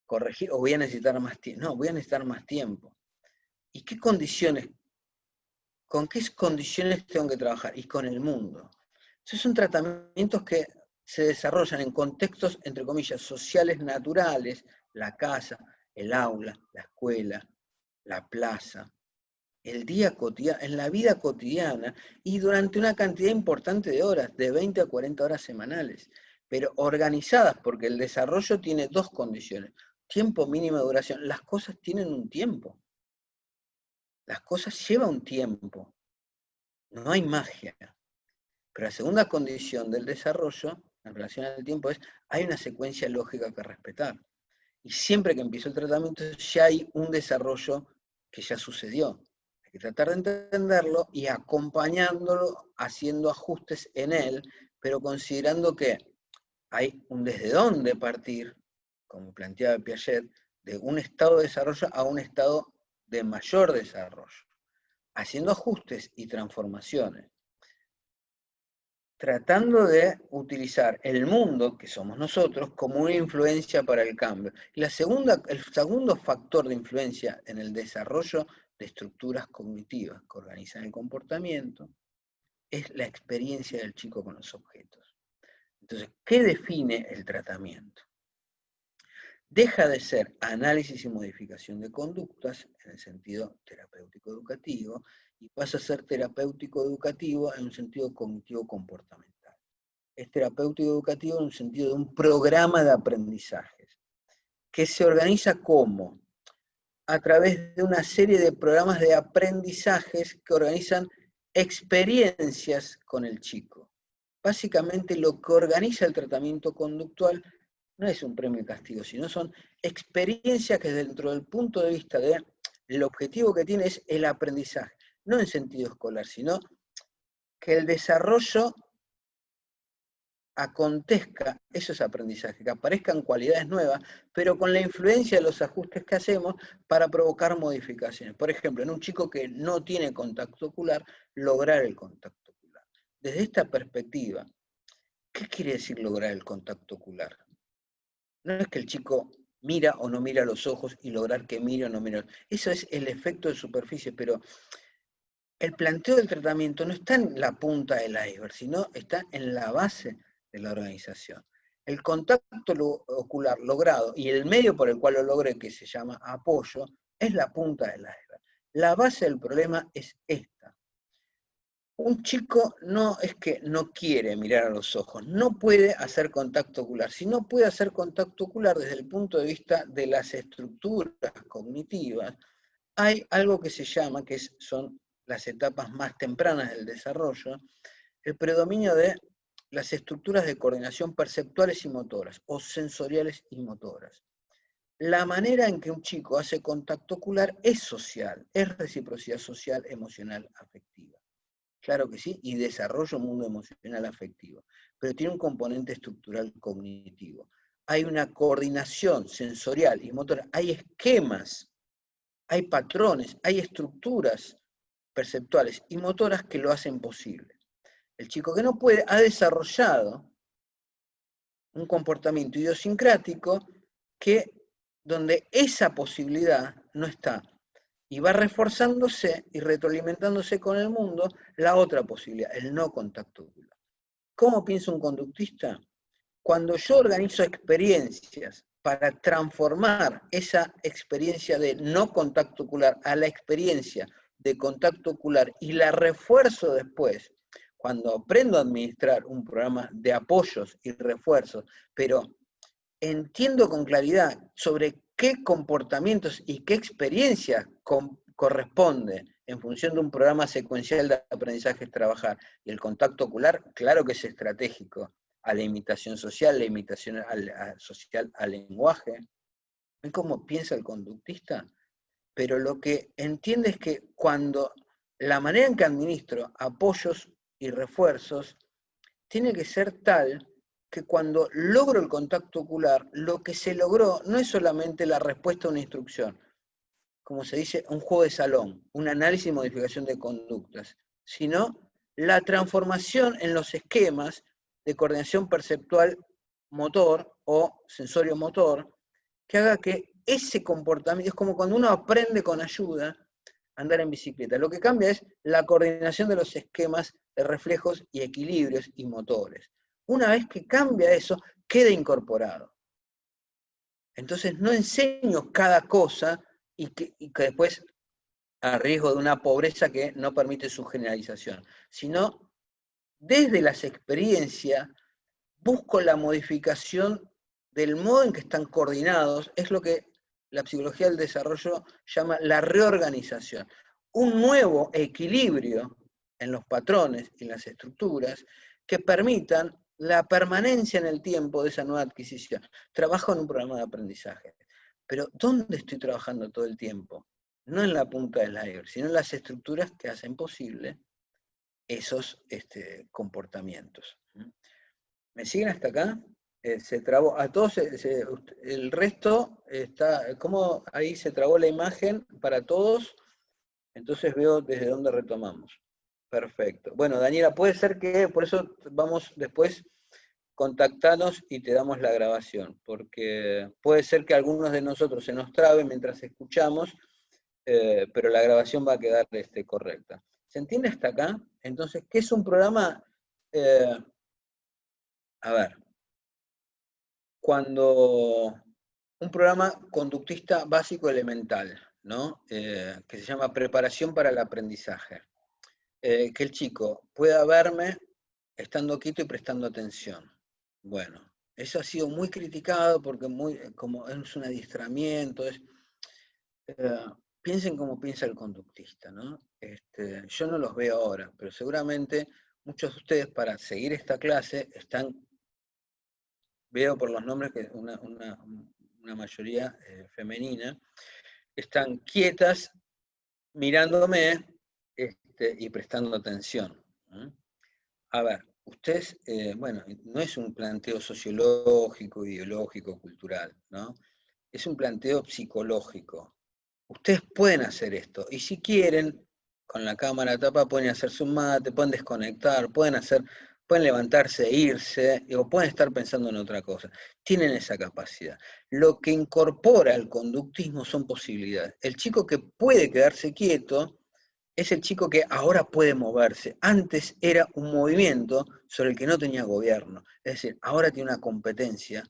corregir o voy a necesitar más tiempo? No, voy a necesitar más tiempo. ¿Y qué condiciones? ¿Con qué condiciones tengo que trabajar? Y con el mundo. Entonces son tratamientos que se desarrollan en contextos, entre comillas, sociales naturales, la casa, el aula, la escuela, la plaza, el día cotidiano, en la vida cotidiana y durante una cantidad importante de horas, de 20 a 40 horas semanales, pero organizadas porque el desarrollo tiene 2 condiciones. Tiempo mínimo de duración. Las cosas tienen un tiempo. Las cosas llevan un tiempo. No hay magia. Pero la segunda condición del desarrollo, en relación al tiempo, es hay una secuencia lógica que respetar. Y siempre que empiezo el tratamiento ya hay un desarrollo que ya sucedió. Hay que tratar de entenderlo y acompañándolo, haciendo ajustes en él, pero considerando que hay un desde dónde partir, como planteaba Piaget, de un estado de desarrollo a un estado de mayor desarrollo, haciendo ajustes y transformaciones, tratando de utilizar el mundo, que somos nosotros, como una influencia para el cambio. Y el segundo factor de influencia en el desarrollo de estructuras cognitivas que organizan el comportamiento es la experiencia del chico con los objetos. Entonces, ¿qué define el tratamiento? Deja de ser análisis y modificación de conductas en el sentido terapéutico-educativo y pasa a ser terapéutico-educativo en un sentido cognitivo-comportamental. Es terapéutico-educativo en un sentido de un programa de aprendizajes que se organiza como a través de una serie de programas de aprendizajes que organizan experiencias con el chico. Básicamente lo que organiza el tratamiento conductual no es un premio y castigo, sino son experiencias que dentro del punto de vista del objetivo que tiene es el aprendizaje, no en sentido escolar, sino que el desarrollo acontezca esos aprendizajes, que aparezcan cualidades nuevas, pero con la influencia de los ajustes que hacemos para provocar modificaciones. Por ejemplo, en un chico que no tiene contacto ocular, lograr el contacto ocular. Desde esta perspectiva, ¿qué quiere decir lograr el contacto ocular? No es que el chico mira o no mira los ojos y lograr que mire o no mire. Eso es el efecto de superficie, pero el planteo del tratamiento no está en la punta del iceberg, sino está en la base de la organización. El contacto ocular logrado y el medio por el cual lo logré, que se llama apoyo, es la punta del iceberg. La base del problema es esta. Un chico no es que no quiere mirar a los ojos, no puede hacer contacto ocular. Si no puede hacer contacto ocular desde el punto de vista de las estructuras cognitivas, hay algo que se llama, son las etapas más tempranas del desarrollo, el predominio de las estructuras de coordinación perceptuales y motoras, o sensoriales y motoras. La manera en que un chico hace contacto ocular es social, es reciprocidad social, emocional, afectiva. Claro que sí, y desarrolla un mundo emocional afectivo, pero tiene un componente estructural cognitivo. Hay una coordinación sensorial y motora, hay esquemas, hay patrones, hay estructuras perceptuales y motoras que lo hacen posible. El chico que no puede ha desarrollado un comportamiento idiosincrático donde esa posibilidad no está. Y va reforzándose y retroalimentándose con el mundo la otra posibilidad, el no contacto ocular. ¿Cómo piensa un conductista? Cuando yo organizo experiencias para transformar esa experiencia de no contacto ocular a la experiencia de contacto ocular y la refuerzo después, cuando aprendo a administrar un programa de apoyos y refuerzos, pero entiendo con claridad sobre qué comportamientos y qué experiencias corresponde en función de un programa secuencial de aprendizaje trabajar. Y el contacto ocular, claro que es estratégico, a la imitación social, la imitación social al lenguaje. ¿Ven cómo piensa el conductista? Pero lo que entiende es que cuando la manera en que administro apoyos y refuerzos tiene que ser tal que cuando logro el contacto ocular, lo que se logró no es solamente la respuesta a una instrucción, como se dice, un juego de salón, un análisis y modificación de conductas, sino la transformación en los esquemas de coordinación perceptual motor o sensorio-motor, que haga que ese comportamiento, es como cuando uno aprende con ayuda a andar en bicicleta, lo que cambia es la coordinación de los esquemas de reflejos y equilibrios y motores. Una vez que cambia eso, queda incorporado. Entonces no enseño cada cosa y que después a riesgo de una pobreza que no permite su generalización, sino desde las experiencias busco la modificación del modo en que están coordinados, es lo que la psicología del desarrollo llama la reorganización. Un nuevo equilibrio en los patrones y en las estructuras que permitan la permanencia en el tiempo de esa nueva adquisición. Trabajo en un programa de aprendizaje, pero ¿dónde estoy trabajando todo el tiempo? No en la punta del iceberg, sino en las estructuras que hacen posible esos comportamientos. ¿Me siguen hasta acá? Se trabó. A todos, el resto está, ¿cómo ahí se trabó la imagen para todos? Entonces veo desde dónde retomamos. Perfecto. Bueno, Daniela, puede ser que, por eso vamos después, contactanos y te damos la grabación, porque puede ser que algunos de nosotros se nos trabe mientras escuchamos, pero la grabación va a quedar correcta. ¿Se entiende hasta acá? Entonces, ¿qué es un programa? A ver, cuando un programa conductista básico elemental, ¿no? Que se llama preparación para el aprendizaje. Que el chico pueda verme estando quieto y prestando atención. Bueno, eso ha sido muy criticado porque como es un adiestramiento, piensen como piensa el conductista, ¿no? Yo no los veo ahora, pero seguramente muchos de ustedes para seguir esta clase veo por los nombres que una mayoría femenina, están quietas mirándome y prestando atención. A ver, ustedes, bueno, no es un planteo sociológico, ideológico, cultural, ¿no? Es un planteo psicológico. Ustedes pueden hacer esto, y si quieren, con la cámara tapada, pueden hacerse un mate, pueden desconectar, pueden levantarse e irse, o pueden estar pensando en otra cosa. Tienen esa capacidad. Lo que incorpora el conductismo son posibilidades. El chico que puede quedarse quieto es el chico que ahora puede moverse. Antes era un movimiento sobre el que no tenía gobierno. Es decir, ahora tiene una competencia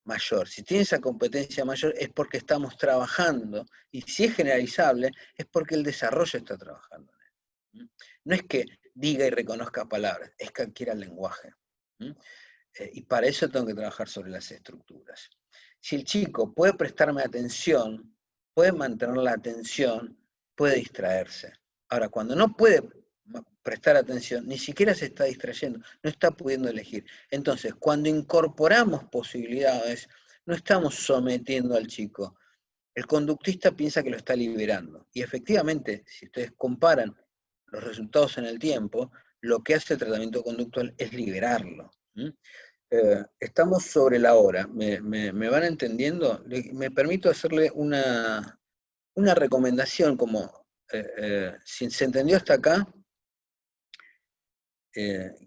mayor. Si tiene esa competencia mayor es porque estamos trabajando, y si es generalizable, es porque el desarrollo está trabajando en él. No es que diga y reconozca palabras, es que adquiera el lenguaje. Y para eso tengo que trabajar sobre las estructuras. Si el chico puede prestarme atención, puede mantener la atención, puede distraerse. Ahora, cuando no puede prestar atención, ni siquiera se está distrayendo, no está pudiendo elegir. Entonces, cuando incorporamos posibilidades, no estamos sometiendo al chico. El conductista piensa que lo está liberando. Y efectivamente, si ustedes comparan los resultados en el tiempo, lo que hace el tratamiento conductual es liberarlo. Estamos sobre la hora. ¿Me van entendiendo? Me permito hacerle una recomendación, como si se entendió hasta acá,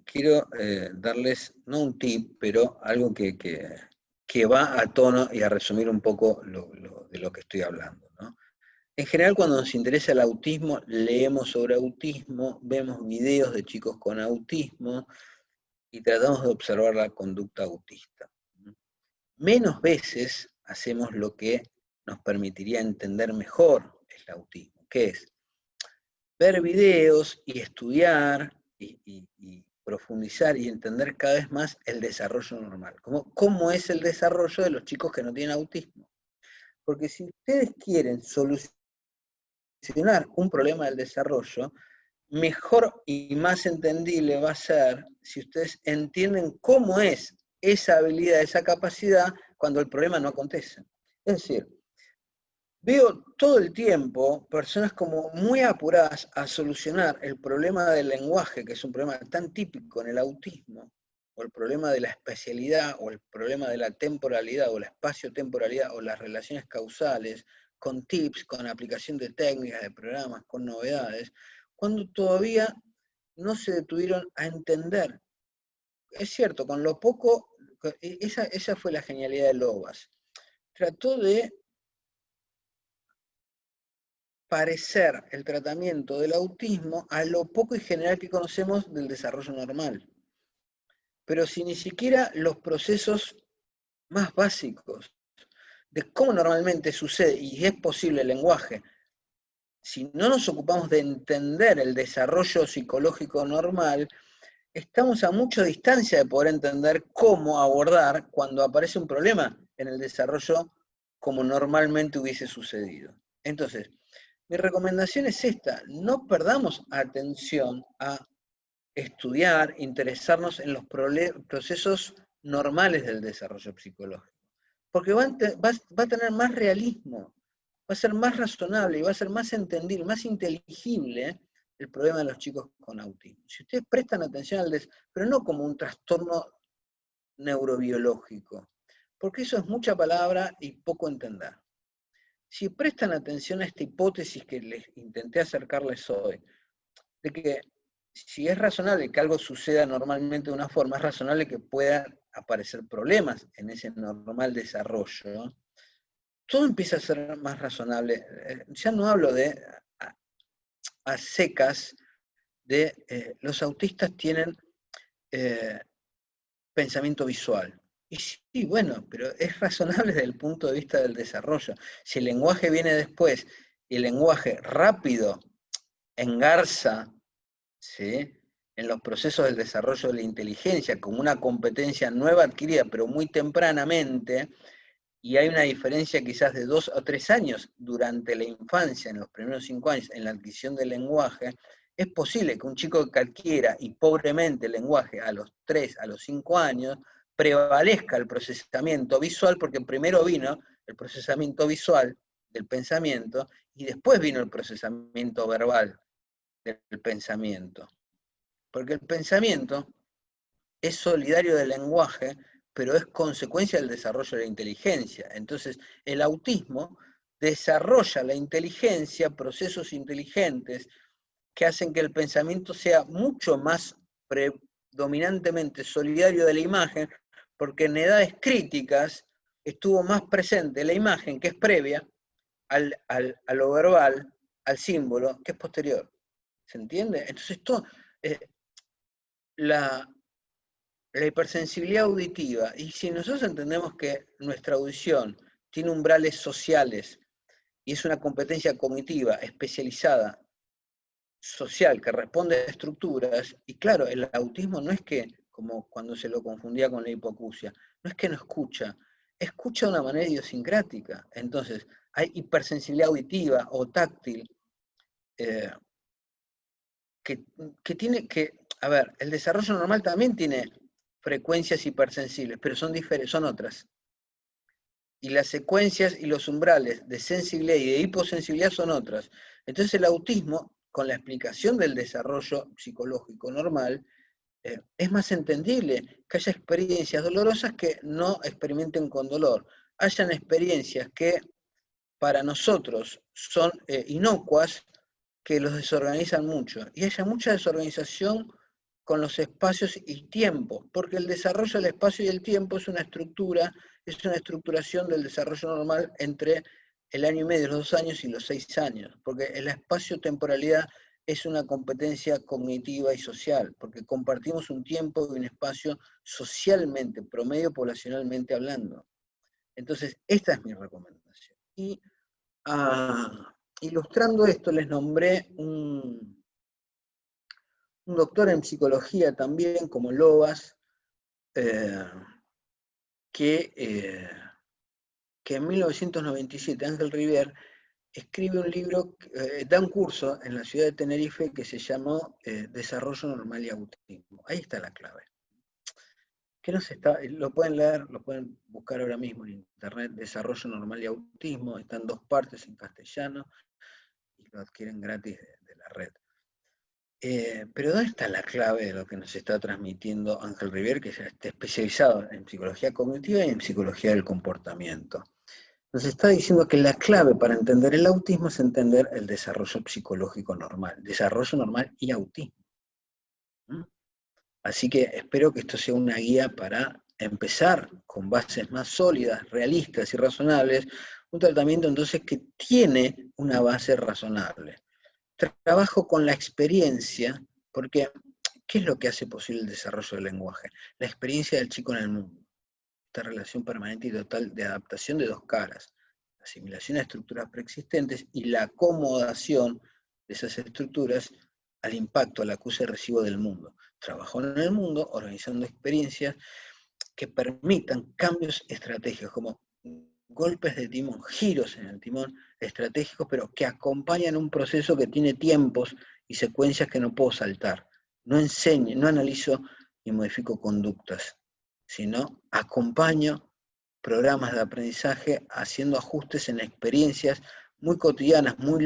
quiero darles, no un tip, pero algo que va a tono y a resumir un poco de lo que estoy hablando, ¿no? En general, cuando nos interesa el autismo, leemos sobre autismo, vemos videos de chicos con autismo y tratamos de observar la conducta autista. Menos veces hacemos lo que nos permitiría entender mejor el autismo, que es ver videos y estudiar y profundizar y entender cada vez más el desarrollo normal. ¿Cómo es el desarrollo de los chicos que no tienen autismo? Porque si ustedes quieren solucionar un problema del desarrollo, mejor y más entendible va a ser si ustedes entienden cómo es esa habilidad, esa capacidad, cuando el problema no acontece. Es decir, veo todo el tiempo personas como muy apuradas a solucionar el problema del lenguaje, que es un problema tan típico en el autismo, o el problema de la especialidad, o el problema de la temporalidad, o la espacio-temporalidad, o las relaciones causales, con tips, con aplicación de técnicas, de programas, con novedades, cuando todavía no se detuvieron a entender. Es cierto, con lo poco, esa fue la genialidad de Lovaas. Trató de parecer el tratamiento del autismo a lo poco y general que conocemos del desarrollo normal. Pero si ni siquiera los procesos más básicos de cómo normalmente sucede y es posible el lenguaje, si no nos ocupamos de entender el desarrollo psicológico normal, estamos a mucha distancia de poder entender cómo abordar cuando aparece un problema en el desarrollo como normalmente hubiese sucedido. Entonces, mi recomendación es esta: no perdamos atención a estudiar, interesarnos en los procesos normales del desarrollo psicológico, porque va a tener más realismo, va a ser más razonable y va a ser más entendible, más inteligible el problema de los chicos con autismo. Si ustedes prestan atención pero no como un trastorno neurobiológico? Porque eso es mucha palabra y poco entender. Si prestan atención a esta hipótesis que les intenté acercarles hoy, de que si es razonable que algo suceda normalmente de una forma, es razonable que puedan aparecer problemas en ese normal desarrollo, todo empieza a ser más razonable. Ya no hablo de a secas de los autistas tienen pensamiento visual. Y sí, bueno, pero es razonable desde el punto de vista del desarrollo. Si el lenguaje viene después y el lenguaje rápido engarza, ¿sí?, en los procesos del desarrollo de la inteligencia como una competencia nueva adquirida, pero muy tempranamente, y hay una diferencia quizás de 2 o 3 años durante la infancia, en los primeros 5 años, en la adquisición del lenguaje, es posible que un chico que adquiera y pobremente el lenguaje a los 3, a los 5 años, prevalezca el procesamiento visual, porque primero vino el procesamiento visual del pensamiento y después vino el procesamiento verbal del pensamiento. Porque el pensamiento es solidario del lenguaje, pero es consecuencia del desarrollo de la inteligencia. Entonces, el autismo desarrolla la inteligencia, procesos inteligentes que hacen que el pensamiento sea mucho más predominantemente solidario de la imagen, porque en edades críticas estuvo más presente la imagen, que es previa, a lo verbal, al símbolo, que es posterior. ¿Se entiende? Entonces, la hipersensibilidad auditiva, y si nosotros entendemos que nuestra audición tiene umbrales sociales y es una competencia cognitiva especializada, social, que responde a estructuras, y claro, el autismo no es que, como cuando se lo confundía con la hipoacusia, no es que no escucha, escucha de una manera idiosincrática. Entonces, hay hipersensibilidad auditiva o táctil, que tiene que, a ver, el desarrollo normal también tiene frecuencias hipersensibles, pero son diferentes, son otras. Y las secuencias y los umbrales de sensibilidad y de hiposensibilidad son otras. Entonces el autismo, con la explicación del desarrollo psicológico normal, es más entendible que haya experiencias dolorosas que no experimenten con dolor. Hayan experiencias que para nosotros son inocuas, que los desorganizan mucho. Y haya mucha desorganización con los espacios y tiempos, porque el desarrollo del espacio y el tiempo es una estructura, es una estructuración del desarrollo normal entre el año y medio, los 2 años y los 6 años, porque el espacio-temporalidad es una competencia cognitiva y social, porque compartimos un tiempo y un espacio socialmente, promedio poblacionalmente hablando. Entonces, esta es mi recomendación. Y ilustrando esto, les nombré un doctor en psicología también, como Lobas, que en 1997, Ángel Rivière, escribe un libro, da un curso en la ciudad de Tenerife que se llamó Desarrollo Normal y Autismo. Ahí está la clave. Lo pueden leer, lo pueden buscar ahora mismo en internet, Desarrollo Normal y Autismo, está en 2 partes en castellano, y lo adquieren gratis de la red. Pero ¿dónde está la clave de lo que nos está transmitiendo Ángel Rivière, que ya está especializado en psicología cognitiva y en psicología del comportamiento? Nos está diciendo que la clave para entender el autismo es entender el desarrollo psicológico normal, desarrollo normal y autismo. Así que espero que esto sea una guía para empezar con bases más sólidas, realistas y razonables, un tratamiento entonces que tiene una base razonable. Trabajo con la experiencia, porque ¿qué es lo que hace posible el desarrollo del lenguaje? La experiencia del chico en el mundo. Esta relación permanente y total de adaptación de 2 caras. La asimilación a estructuras preexistentes y la acomodación de esas estructuras al impacto, al acuse recibo del mundo. Trabajo en el mundo organizando experiencias que permitan cambios estratégicos, como golpes de timón, giros en el timón estratégicos, pero que acompañan un proceso que tiene tiempos y secuencias que no puedo saltar. No enseño, no analizo y modifico conductas, sino acompaño programas de aprendizaje haciendo ajustes en experiencias muy cotidianas, muy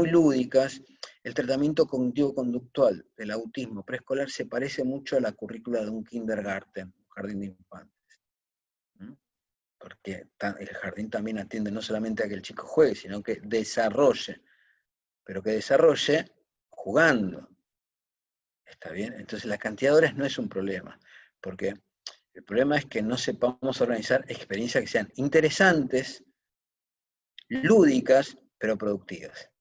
lúdicas. El tratamiento cognitivo-conductual del autismo preescolar se parece mucho a la currícula de un kindergarten, jardín de infantes. Porque el jardín también atiende no solamente a que el chico juegue, sino que desarrolle, pero que desarrolle jugando. ¿Está bien? Entonces la cantidad de horas no es un problema, porque el problema es que no sepamos organizar experiencias que sean interesantes, lúdicas, pero productivas.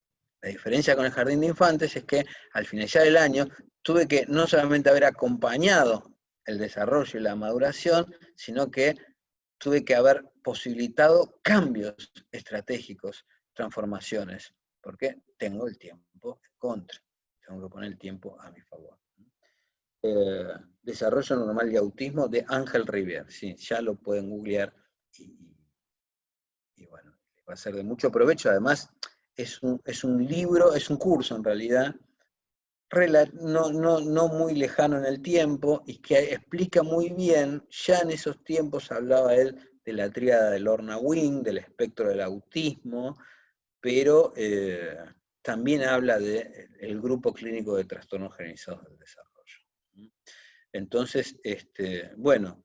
La diferencia con el jardín de infantes es que al finalizar el año tuve que no solamente haber acompañado el desarrollo y la maduración, sino que tuve que haber posibilitado cambios estratégicos, transformaciones, porque tengo el tiempo en contra, tengo que poner el tiempo a mi favor. Desarrollo normal y autismo de Ángel Rivière, sí, ya lo pueden googlear y bueno, va a ser de mucho provecho. Además, es un libro, es un curso en realidad, no muy lejano en el tiempo y que explica muy bien, ya en esos tiempos hablaba él de la tríada de Lorna Wing, del espectro del autismo, pero también habla del grupo clínico de trastornos generalizados del desarrollo. Entonces, bueno,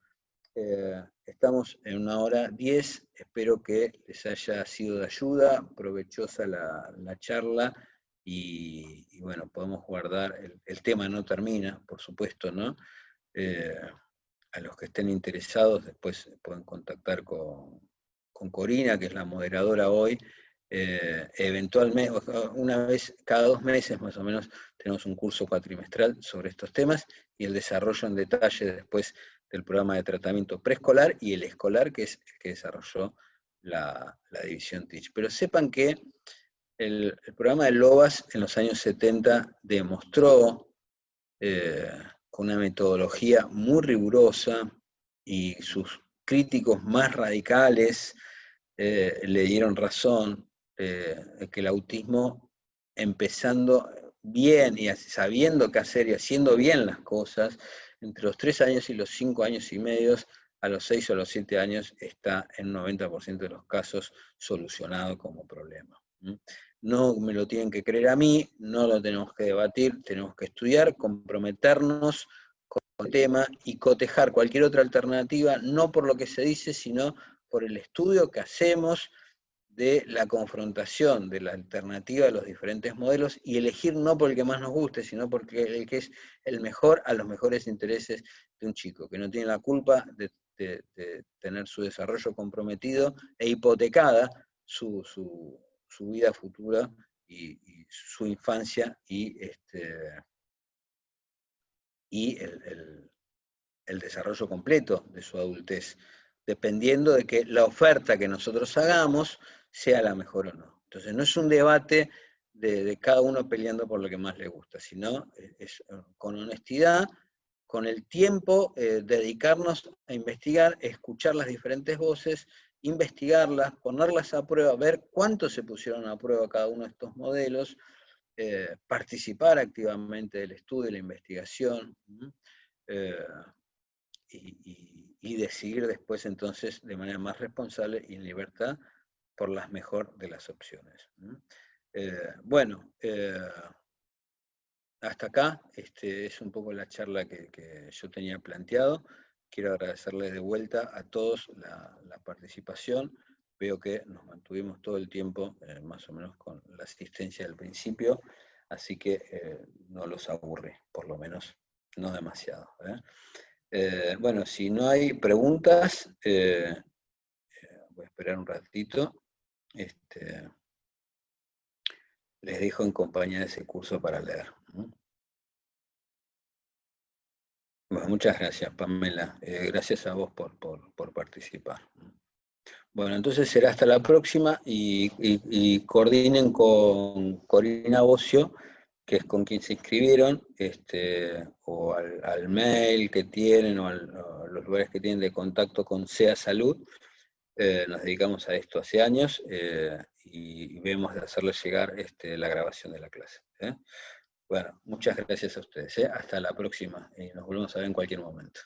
estamos en 1:10, espero que les haya sido de ayuda, provechosa la charla, y bueno, podemos guardar, el tema no termina, por supuesto, ¿no? A los que estén interesados después pueden contactar con Corina, que es la moderadora hoy. Eventualmente, una vez cada 2 meses más o menos, tenemos un curso cuatrimestral sobre estos temas y el desarrollo en detalle después del programa de tratamiento preescolar y el escolar, que es el que desarrolló la división TEACH. Pero sepan que el programa de LOAS en los años 70 demostró con una metodología muy rigurosa, y sus críticos más radicales le dieron razón, que el autismo, empezando bien y sabiendo qué hacer y haciendo bien las cosas, entre los 3 años y los 5 años y medio, a los 6 o los 7 años, está en 90% de los casos solucionado como problema. No me lo tienen que creer a mí, no lo tenemos que debatir, tenemos que estudiar, comprometernos con el tema y cotejar cualquier otra alternativa, no por lo que se dice, sino por el estudio que hacemos de la confrontación de la alternativa de los diferentes modelos y elegir no por el que más nos guste, sino porque el que es el mejor a los mejores intereses de un chico, que no tiene la culpa de tener su desarrollo comprometido e hipotecada su vida futura y su infancia y el desarrollo completo de su adultez, dependiendo de que la oferta que nosotros hagamos sea la mejor o no. Entonces no es un debate de cada uno peleando por lo que más le gusta, sino es con honestidad, con el tiempo, dedicarnos a investigar, escuchar las diferentes voces, investigarlas, ponerlas a prueba, ver cuánto se pusieron a prueba cada uno de estos modelos, participar activamente del estudio y la investigación, y decidir después entonces de manera más responsable y en libertad por las mejor de las opciones. Bueno, hasta acá es un poco la charla que yo tenía planteado. Quiero agradecerles de vuelta a todos la participación. Veo que nos mantuvimos todo el tiempo más o menos con la asistencia del principio, así que no los aburre, por lo menos no demasiado. Bueno, si no hay preguntas, voy a esperar un ratito. Les dejo en compañía de ese curso para leer. Bueno, muchas gracias, Pamela. Gracias a vos por participar. Bueno, entonces será hasta la próxima y coordinen con Corina Bocio, que es con quien se inscribieron, o al mail que tienen o a los lugares que tienen de contacto con SEA Salud. Nos dedicamos a esto hace años y vemos de hacerles llegar la grabación de la clase. Bueno, muchas gracias a ustedes. Hasta la próxima y nos volvemos a ver en cualquier momento.